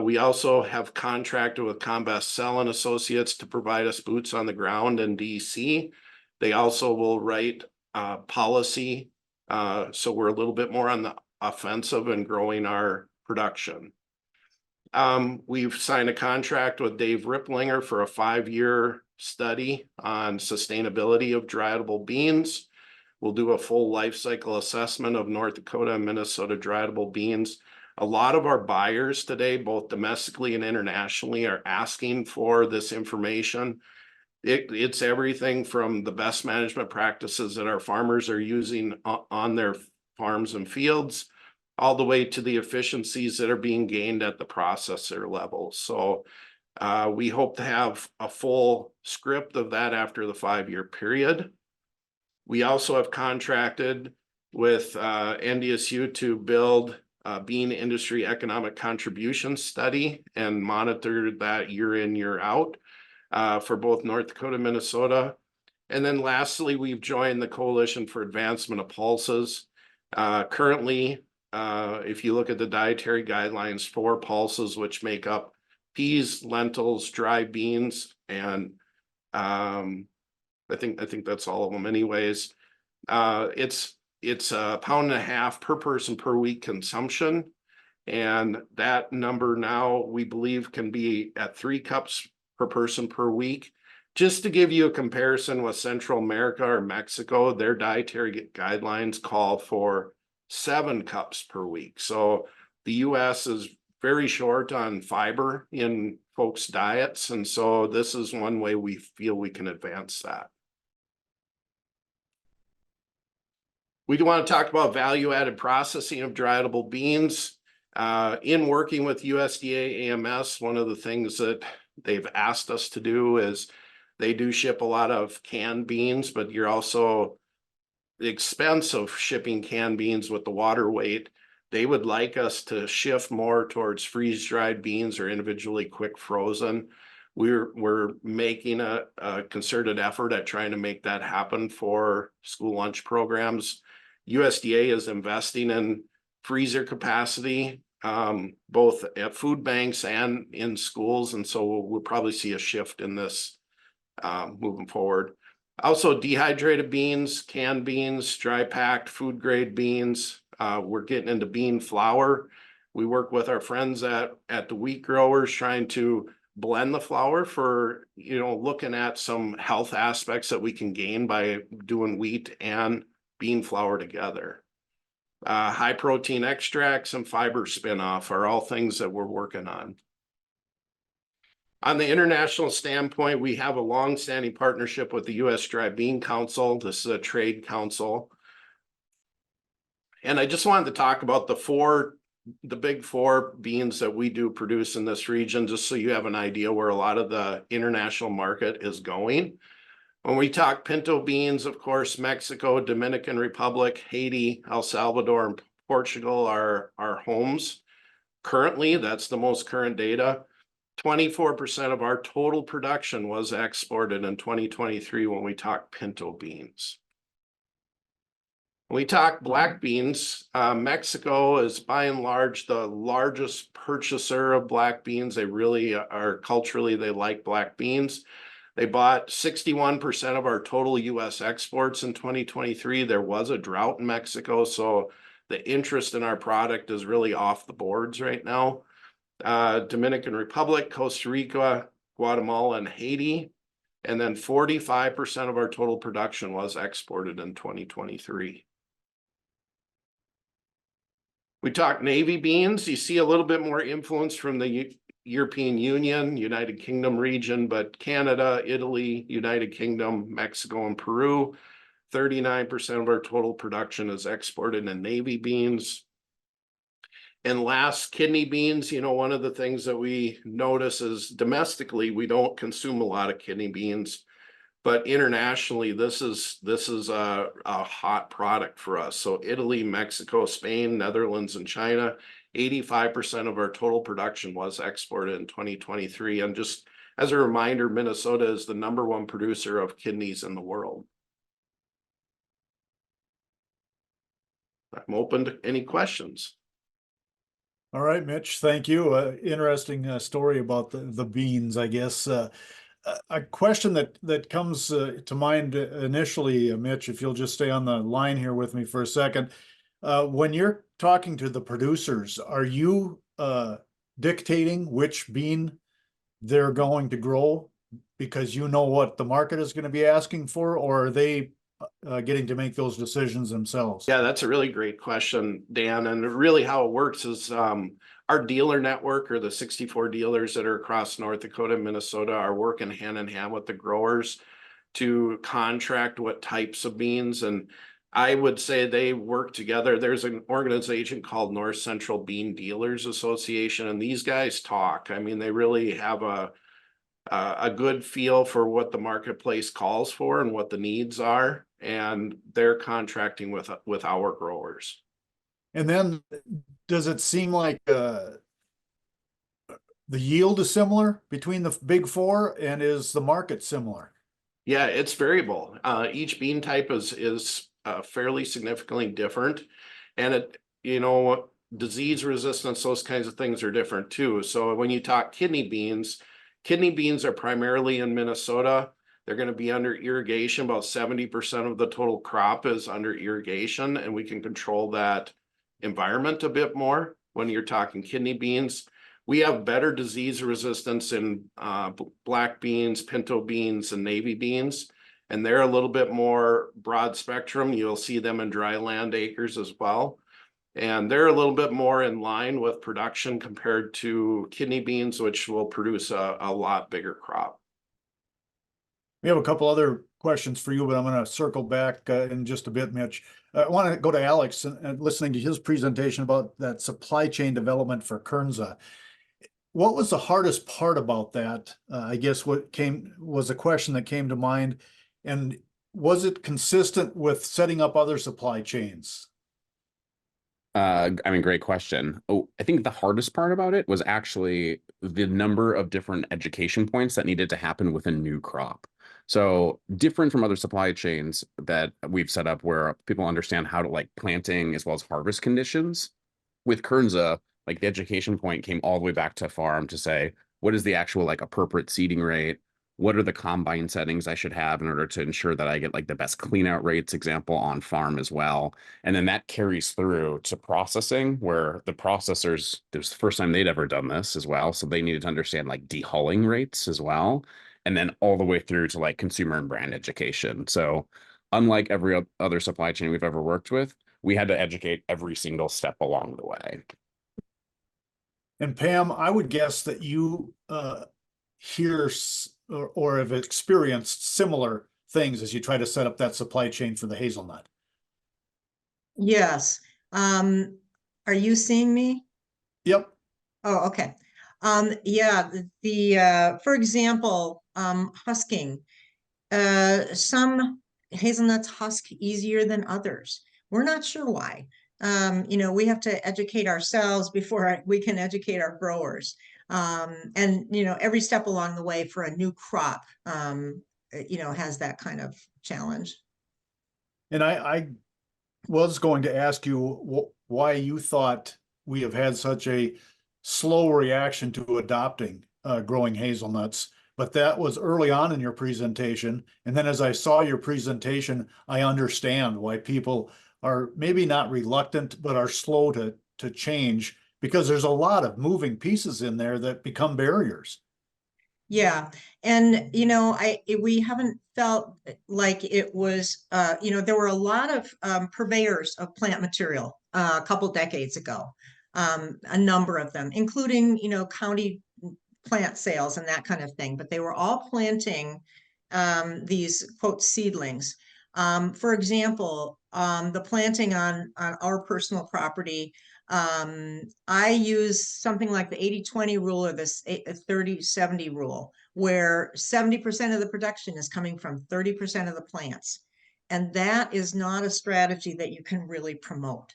We also have contracted with Combest Cell and Associates to provide us boots on the ground in DC. They also will write policy. So we're a little bit more on the offensive and growing our production. We've signed a contract with Dave Ripplinger for a 5-year study on sustainability of dry edible beans. We'll do a full life cycle assessment of North Dakota and Minnesota dry edible beans. A lot of our buyers today, both domestically and internationally, are asking for this information. It's everything from the best management practices that our farmers are using on their farms and fields, all the way to the efficiencies that are being gained at the processor level. So we hope to have a full script of that after the 5-year period. We also have contracted with NDSU to build a bean industry economic contribution study and monitor that year in, year out for both North Dakota and Minnesota. And then lastly, we've joined the Coalition for Advancement of Pulses. Currently, if you look at the dietary guidelines for pulses, which make up peas, lentils, dry beans, and I think that's all of them anyways. It's 1.5 pounds per person per week consumption. And that number now we believe can be at 3 cups per person per week. Just to give you a comparison with Central America or Mexico, their dietary guidelines call for 7 cups per week. So the US is very short on fiber in folks' diets. And so this is one way we feel we can advance that. We do want to talk about value-added processing of dry edible beans. In working with USDA AMS, one of the things that they've asked us to do is they do ship a lot of canned beans, but you're also the expense of shipping canned beans with the water weight. They would like us to shift more towards freeze-dried beans or individually quick frozen. We're making a concerted effort at trying to make that happen for school lunch programs. USDA is investing in freezer capacity, both at food banks and in schools. And so we'll probably see a shift in this moving forward. Also, dehydrated beans, canned beans, dry packed, food grade beans. We're getting into bean flour. We work with our friends at the wheat growers trying to blend the flour for, looking at some health aspects that we can gain by doing wheat and bean flour together. High protein extracts and fiber spinoff are all things that we're working on. On the international standpoint, we have a long-standing partnership with the U.S. Dry Bean Council. This is a trade council. And I just wanted to talk about the big 4 beans that we do produce in this region, just so you have an idea where a lot of the international market is going. When we talk pinto beans, of course, Mexico, Dominican Republic, Haiti, El Salvador, and Portugal are our homes. Currently, that's the most current data. 24% of our total production was exported in 2023 when we talk pinto beans. When we talk black beans, Mexico is by and large the largest purchaser of black beans. They really are culturally, they like black beans. They bought 61% of our total US exports in 2023. There was a drought in Mexico, so the interest in our product is really off the boards right now. Dominican Republic, Costa Rica, Guatemala, and Haiti. And then 45% of our total production was exported in 2023. We talk navy beans. You see a little bit more influence from the European Union, United Kingdom region, but Canada, Italy, United Kingdom, Mexico, and Peru. 39% of our total production is exported in navy beans. And last, kidney beans. One of the things that we notice is domestically, we don't consume a lot of kidney beans, but internationally, this is a hot product for us. So Italy, Mexico, Spain, Netherlands, and China, 85% of our total production was exported in 2023. And just as a reminder, Minnesota is the #1 producer of kidneys in the world. I'm open to any questions. All right, Mitch, thank you. Interesting story about the beans, I guess. A question that comes to mind initially, Mitch, if you'll just stay on the line here with me for a second. When you're talking to the producers, are you dictating which bean they're going to grow because you know what the market is going to be asking for, or are they getting to make those decisions themselves? Yeah, that's a really great question, Dan. And really how it works is our dealer network, or the 64 dealers that are across North Dakota and Minnesota, are working hand in hand with the growers to contract what types of beans. And I would say they work together. There's an organization called North Central Bean Dealers Association, and these guys talk. I mean, they really have a good feel for what the marketplace calls for and what the needs are, and they're contracting with our growers. And then does it seem like the yield is similar between the big four, and is the market similar? Yeah, it's variable. Each bean type is fairly significantly different, and disease resistance, those kinds of things are different too. So when you talk kidney beans are primarily in Minnesota. They're going to be under irrigation. About 70% of the total crop is under irrigation, and we can control that environment a bit more when you're talking kidney beans. We have better disease resistance in black beans, pinto beans, and navy beans, and they're a little bit more broad spectrum. You'll see them in dry land acres as well. And they're a little bit more in line with production compared to kidney beans, which will produce a lot bigger crop. We have a couple other questions for you, but I'm going to circle back in just a bit, Mitch. I want to go to Alex and listening to his presentation about that supply chain development for Kernza. What was the hardest part about that? I guess was a question that came to mind. And was it consistent with setting up other supply chains? Great question. Oh, I think the hardest part about it was actually the number of different education points that needed to happen with a new crop. So different from other supply chains that we've set up where people understand how to like planting as well as harvest conditions. With Kernza, like the education point came all the way back to farm to say, what is the actual like appropriate seeding rate? What are the combine settings I should have in order to ensure that I get like the best clean out rates, example, on farm as well. And then that carries through to processing, where the processors, it was the first time they'd ever done this as well. So they needed to understand like dehulling rates as well. And then all the way through to like consumer and brand education. So unlike every other supply chain we've ever worked with, we had to educate every single step along the way. And Pam, I would guess that you hear or have experienced similar things as you try to set up that supply chain for the hazelnut. Yes. Are you seeing me? Yep. Oh, okay. Yeah, for example, husking. Some hazelnuts husk easier than others. We're not sure why. We have to educate ourselves before we can educate our growers. And every step along the way for a new crop, has that kind of challenge. And I was going to ask you why you thought we have had such a slow reaction to adopting growing hazelnuts, but that was early on in your presentation. And then as I saw your presentation, I understand why people are maybe not reluctant, but are slow to change, because there's a lot of moving pieces in there that become barriers. Yeah. And, we haven't felt like it was, there were a lot of purveyors of plant material a couple decades ago, a number of them, including, county plant sales and that kind of thing. But they were all planting these quote seedlings. For example, the planting on our personal property, I use something like the 80-20 rule or this 30-70 rule, where 70% of the production is coming from 30% of the plants. And that is not a strategy that you can really promote.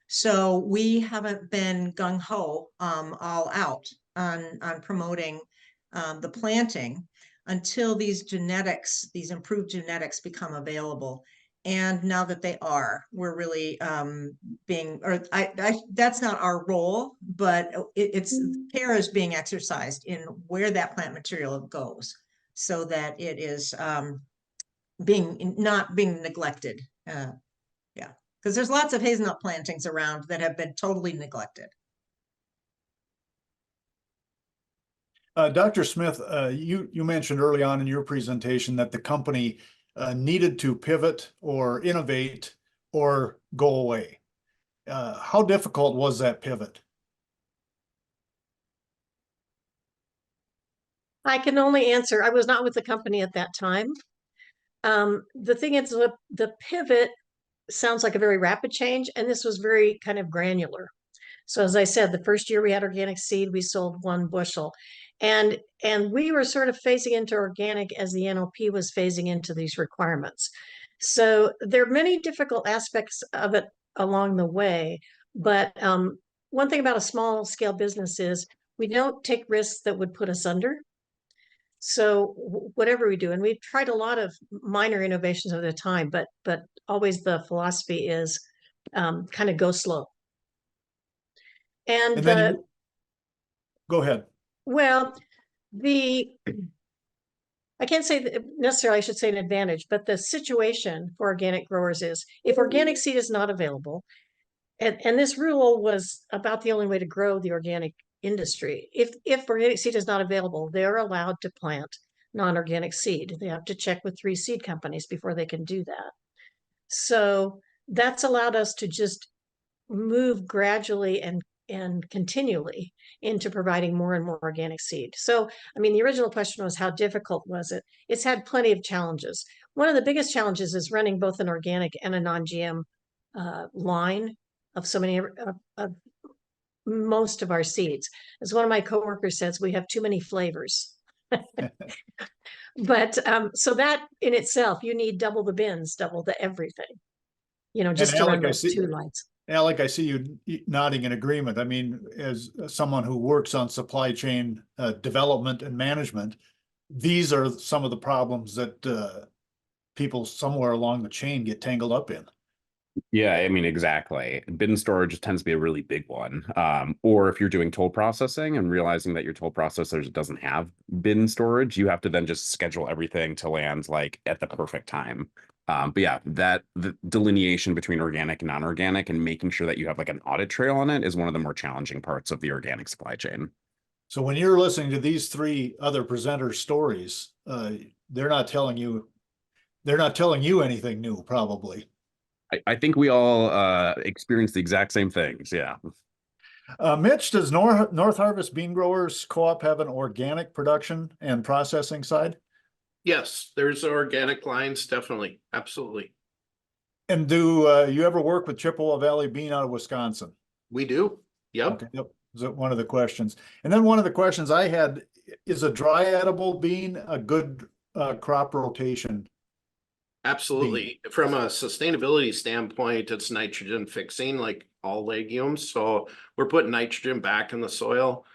So we haven't been gung-ho all out on promoting the planting until these genetics, these improved genetics become available. And now that they are, we're really that's not our role, but it's care is being exercised in where that plant material goes so that it is not being neglected. Yeah, because there's lots of hazelnut plantings around that have been totally neglected. Dr. Smith, you mentioned early on in your presentation that the company needed to pivot or innovate or go away. How difficult was that pivot? I can only answer, I was not with the company at that time. The thing is, the pivot sounds like a very rapid change, and this was very kind of granular. So as I said, the first year we had organic seed, we sold 1 bushel. And we were sort of phasing into organic as the NOP was phasing into these requirements. So there are many difficult aspects of it along the way. But one thing about a small scale business is we don't take risks that would put us under. So whatever we do, and we've tried a lot of minor innovations at a time, but always the philosophy is kind of go slow. And then go ahead. Well, I can't say that necessarily I should say an advantage, but the situation for organic growers is if organic seed is not available, and this rule was about the only way to grow the organic industry. If organic seed is not available, they're allowed to plant non-organic seed. They have to check with 3 seed companies before they can do that. So that's allowed us to just move gradually and continually into providing more and more organic seed. So, I mean, the original question was how difficult was it? It's had plenty of challenges. One of the biggest challenges is running both an organic and a non-GM line of so many of most of our seeds. As one of my coworkers says, we have too many flavors. But so that in itself, you need double the bins, double the everything, just to run those 2 lines. Alec, I see you nodding in agreement. I mean, as someone who works on supply chain development and management, these are some of the problems that people somewhere along the chain get tangled up in. Yeah, I mean, exactly. Bin storage tends to be a really big one. Or if you're doing toll processing and realizing that your toll processor doesn't have bin storage, you have to then just schedule everything to land like at the perfect time. But yeah, the delineation between organic and non-organic and making sure that you have like an audit trail on it is one of the more challenging parts of the organic supply chain. So when you're listening to these 3 other presenters' stories, they're not telling you anything new, probably. I think we all experience the exact same things. Yeah. Mitch, does North Harvest Bean Growers Co-op have an organic production and processing side? Yes, there's organic lines, definitely, absolutely. And do you ever work with Chippewa Valley Bean out of Wisconsin? We do. Yep. Okay, yep. Is one of the questions. And then one of the questions I had, is a dry edible bean a good crop rotation? Absolutely. From a sustainability standpoint, it's nitrogen fixing like all legumes. So we're putting nitrogen back in the soil.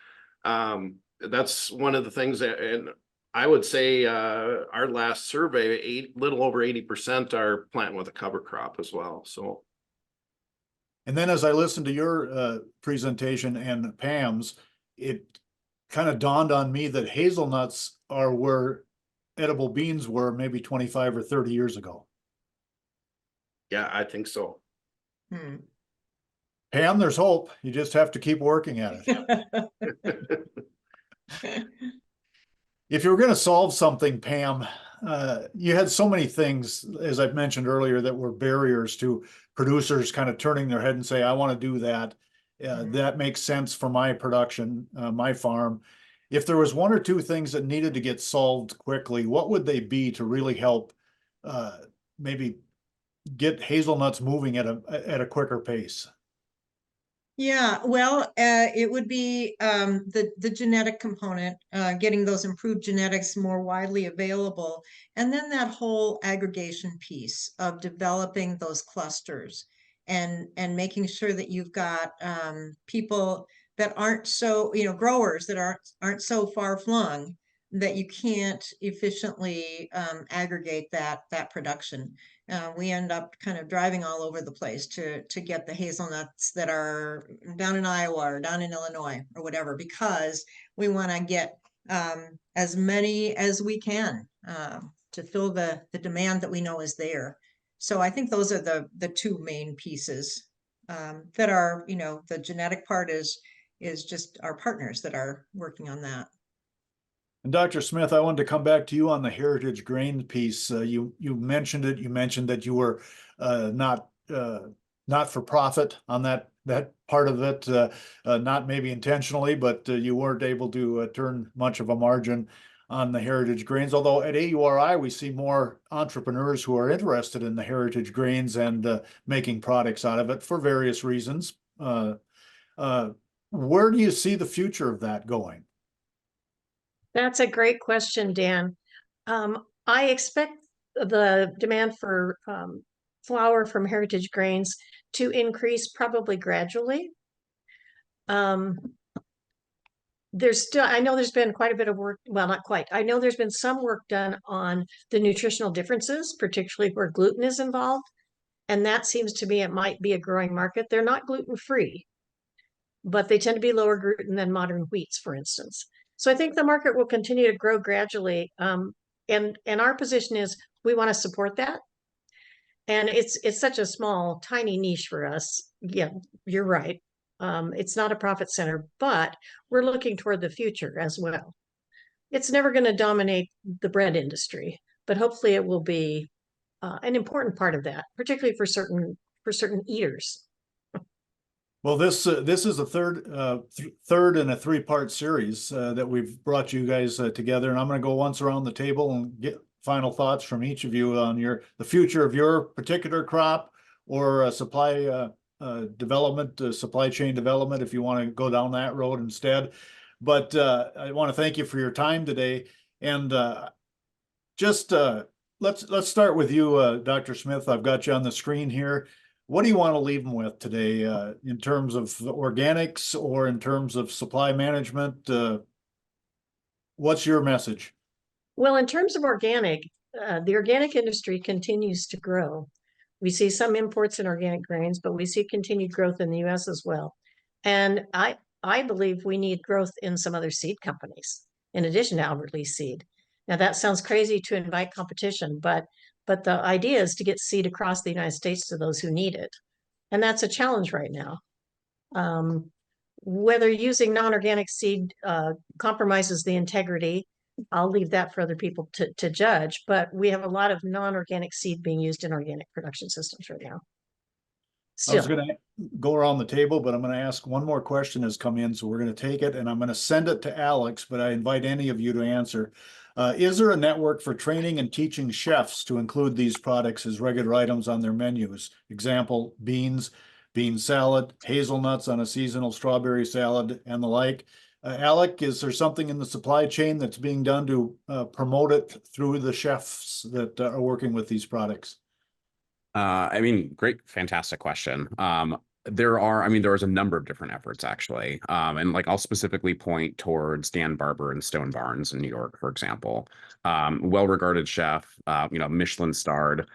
That's one of the things that, and I would say our last survey, little over 80% are planting with a cover crop as well. So. And then as I listened to your presentation and Pam's, it kind of dawned on me that hazelnuts are where edible beans were maybe 25 or 30 years ago. Yeah, I think so. Pam, there's hope. You just have to keep working at it. If you were going to solve something, Pam, you had so many things, as I've mentioned earlier, that were barriers to producers kind of turning their head and say, I want to do that. That makes sense for my production, my farm. If there was 1 or 2 things that needed to get solved quickly, what would they be to really help maybe get hazelnuts moving at a quicker pace? Yeah, well, it would be the genetic component, getting those improved genetics more widely available, and then that whole aggregation piece of developing those clusters and making sure that you've got people that aren't so, growers that aren't so far flung that you can't efficiently aggregate that production. We end up kind of driving all over the place to get the hazelnuts that are down in Iowa or down in Illinois or whatever, because we want to get as many as we can to fill the demand that we know is there. So I think those are the two main pieces that are, you know, the genetic part is just our partners that are working on that. And Dr. Smith, I wanted to come back to you on the heritage grain piece. You mentioned it. You mentioned that you were not for profit on that part of it, not maybe intentionally, but you weren't able to turn much of a margin on the heritage grains. Although at AURI we see more entrepreneurs who are interested in the heritage grains and making products out of it for various reasons. Where do you see the future of that going? That's a great question, Dan. I expect the demand for flour from heritage grains to increase probably gradually. There's still, I know there's been quite a bit of work, well, not quite. I know there's been some work done on the nutritional differences, particularly where gluten is involved. And that seems to me it might be a growing market. They're not gluten-free, but they tend to be lower gluten than modern wheats, for instance. So I think the market will continue to grow gradually. And our position is we want to support that. And it's such a small, tiny niche for us. Yeah, you're right. It's not a profit center, but we're looking toward the future as well. It's never going to dominate the bread industry, but hopefully it will be an important part of that, particularly for certain eaters. Well, this is a third in a three-part series that we've brought you guys together, and I'm going to go once around the table and get final thoughts from each of you on the future of your particular crop or supply development, supply chain development, if you want to go down that road instead. But I want to thank you for your time today, and just let's start with you, Dr. Smith. I've got you on the screen here. What do you want to leave them with today in terms of organics or in terms of supply management? What's your message? Well, in terms of organic, the organic industry continues to grow. We see some imports in organic grains, but we see continued growth in the US as well. And I believe we need growth in some other seed companies in addition to Albert Lee Seed. Now that sounds crazy to invite competition, but the idea is to get seed across the United States to those who need it. And that's a challenge right now. Whether using non-organic seed compromises the integrity, I'll leave that for other people to judge, but we have a lot of non-organic seed being used in organic production systems right now. I was going to go around the table, but I'm going to ask one more question has come in, so we're going to take it and I'm going to send it to Alex, but I invite any of you to answer. Is there a network for training and teaching chefs to include these products as regular items on their menus? Example, beans, bean salad, hazelnuts on a seasonal strawberry salad, and the like. Alec, is there something in the supply chain that's being done to promote it through the chefs that are working with these products? I mean, great, fantastic question. There's a number of different efforts actually. And like I'll specifically point towards Dan Barber and Stone Barns in New York, for example. Well-regarded chef, Michelin starred.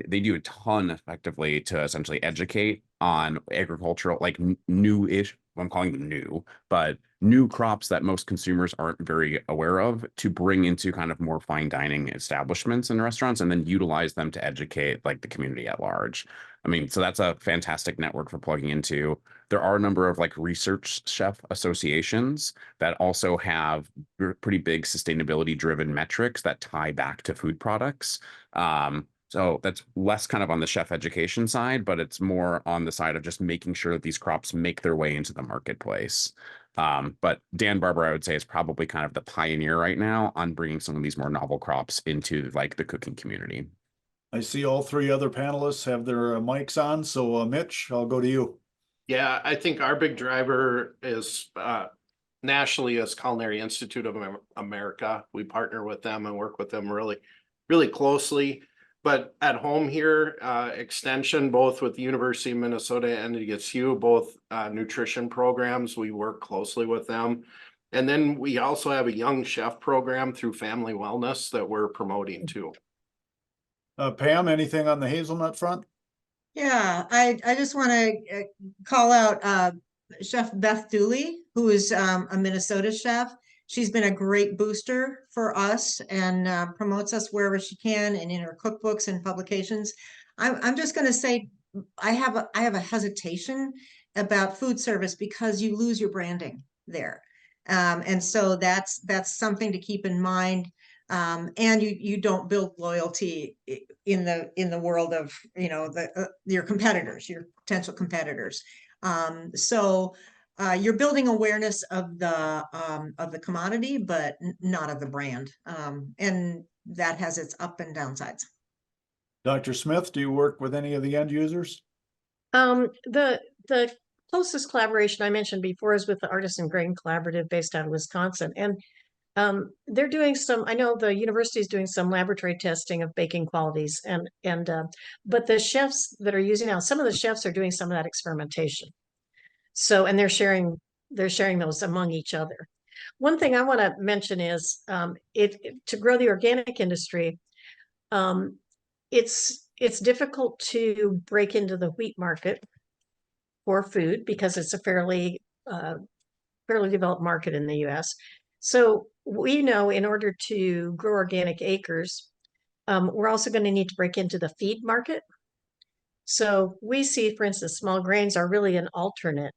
They do a ton effectively to essentially educate on agricultural, like new-ish, I'm calling them new, but new crops that most consumers aren't very aware of, to bring into kind of more fine dining establishments and restaurants, and then utilize them to educate like the community at large. I mean, so that's a fantastic network for plugging into. There are a number of like research chef associations that also have pretty big sustainability driven metrics that tie back to food products. So that's less kind of on the chef education side, but it's more on the side of just making sure that these crops make their way into the marketplace. But Dan Barber, I would say, is probably kind of the pioneer right now on bringing some of these more novel crops into like the cooking community. I see all three other panelists have their mics on. So Mitch, I'll go to you. Yeah, I think our big driver is nationally is Culinary Institute of America. We partner with them and work with them really, really closely. But at home here, Extension, both with the University of Minnesota and NDSU, both nutrition programs, we work closely with them. And then we also have a young chef program through Family Wellness that we're promoting too. Pam, anything on the hazelnut front? Yeah, I just want to call out Chef Beth Dooley, who is a Minnesota chef. She's been a great booster for us and promotes us wherever she can and in her cookbooks and publications. I'm just going to say I have a hesitation about food service because you lose your branding there. And so that's something to keep in mind. And you don't build loyalty in the world of, you know, your competitors, your potential competitors. So you're building awareness of the commodity, but not of the brand. And that has its up and downsides. Dr. Smith, do you work with any of the end users? The closest collaboration I mentioned before is with the Artisan Grain Collaborative based out of Wisconsin. And they're doing some, I know the university is doing some laboratory testing of baking qualities but the chefs that are using now, some of the chefs are doing some of that experimentation. So, and they're sharing those among each other. One thing I want to mention is to grow the organic industry, it's difficult to break into the wheat market for food because it's a fairly developed market in the US. So we know in order to grow organic acres, we're also going to need to break into the feed market. So we see, for instance, small grains are really an alternate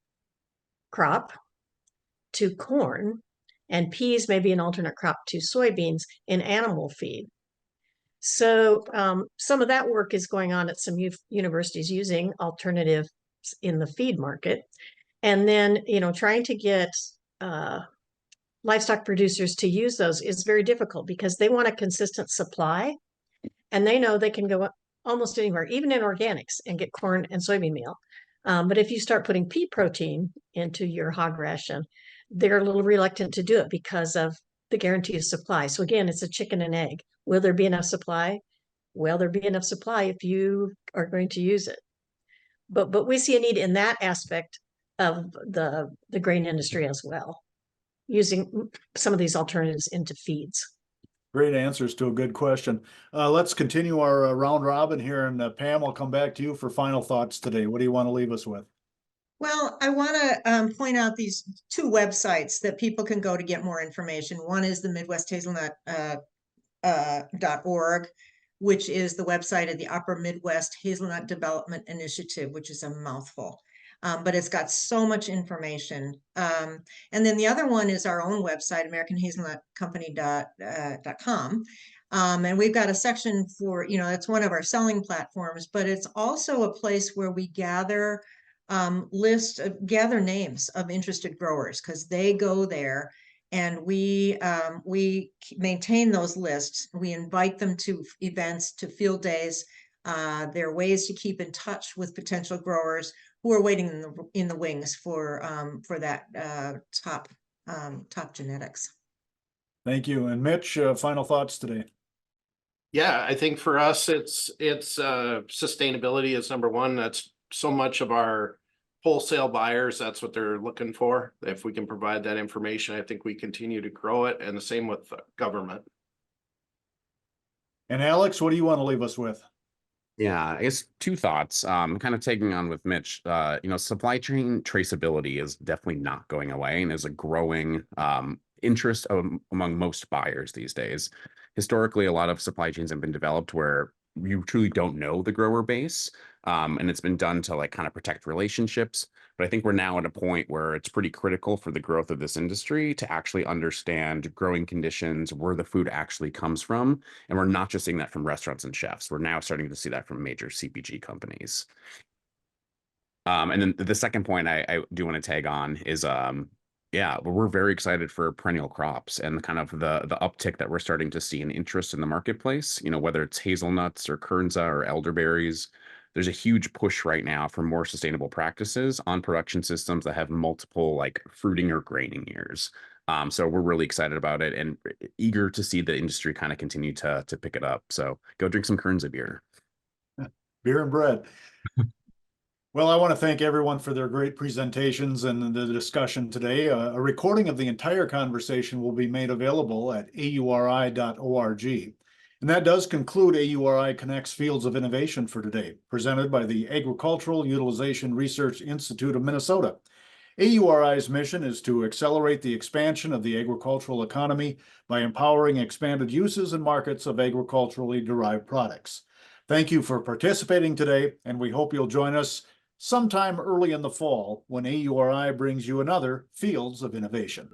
crop to corn, and peas may be an alternate crop to soybeans in animal feed. So some of that work is going on at some universities using alternatives in the feed market. And then, you know, trying to get livestock producers to use those is very difficult because they want a consistent supply and they know they can go almost anywhere, even in organics, and get corn and soybean meal. But if you start putting pea protein into your hog ration, they're a little reluctant to do it because of the guarantee of supply. So again, it's a chicken and egg. Will there be enough supply? Will there be enough supply if you are going to use it? But we see a need in that aspect of the grain industry as well, using some of these alternatives into feeds. Great answers to a good question. Let's continue our round robin here, and Pam, I'll come back to you for final thoughts today. What do you want to leave us with? Well, I want to point out these two websites that people can go to get more information. One is the Midwest Hazelnut .org, which is the website of the Upper Midwest Hazelnut Development Initiative, which is a mouthful. But it's got so much information. And then the other one is our own website, AmericanHazelnutCompany.com. And we've got a section for, you know, it's one of our selling platforms, but it's also a place where we gather names of interested growers because they go there. And we maintain those lists. We invite them to events, to field days. There are ways to keep in touch with potential growers who are waiting in the wings for that top genetics. Thank you. And Mitch, final thoughts today. Yeah, I think for us, it's sustainability is number one. That's so much of our wholesale buyers, that's what they're looking for. If we can provide that information, I think we continue to grow it, and the same with the government. And Alex, what do you want to leave us with? Yeah, I guess two thoughts. Kind of taking on with Mitch, you know, supply chain traceability is definitely not going away and is a growing interest among most buyers these days. Historically, a lot of supply chains have been developed where you truly don't know the grower base. And it's been done to like kind of protect relationships. But I think we're now at a point where it's pretty critical for the growth of this industry to actually understand growing conditions, where the food actually comes from. And we're not just seeing that from restaurants and chefs. We're now starting to see that from major CPG companies. And then the second point I do want to tag on is yeah, but we're very excited for perennial crops and kind of the uptick that we're starting to see in interest in the marketplace, you know, whether it's hazelnuts or kernza or elderberries. There's a huge push right now for more sustainable practices on production systems that have multiple like fruiting or graining years. So we're really excited about it and eager to see the industry kind of continue to pick it up. So go drink some kernza beer. Beer and bread. Well, I want to thank everyone for their great presentations and the discussion today. A recording of the entire conversation will be made available at auri.org. And that does conclude AURI Connect's Fields of Innovation for today, presented by the Agricultural Utilization Research Institute of Minnesota. AURI's mission is to accelerate the expansion of the agricultural economy by empowering expanded uses and markets of agriculturally derived products. Thank you for participating today, and we hope you'll join us sometime early in the fall when AURI brings you another Fields of Innovation.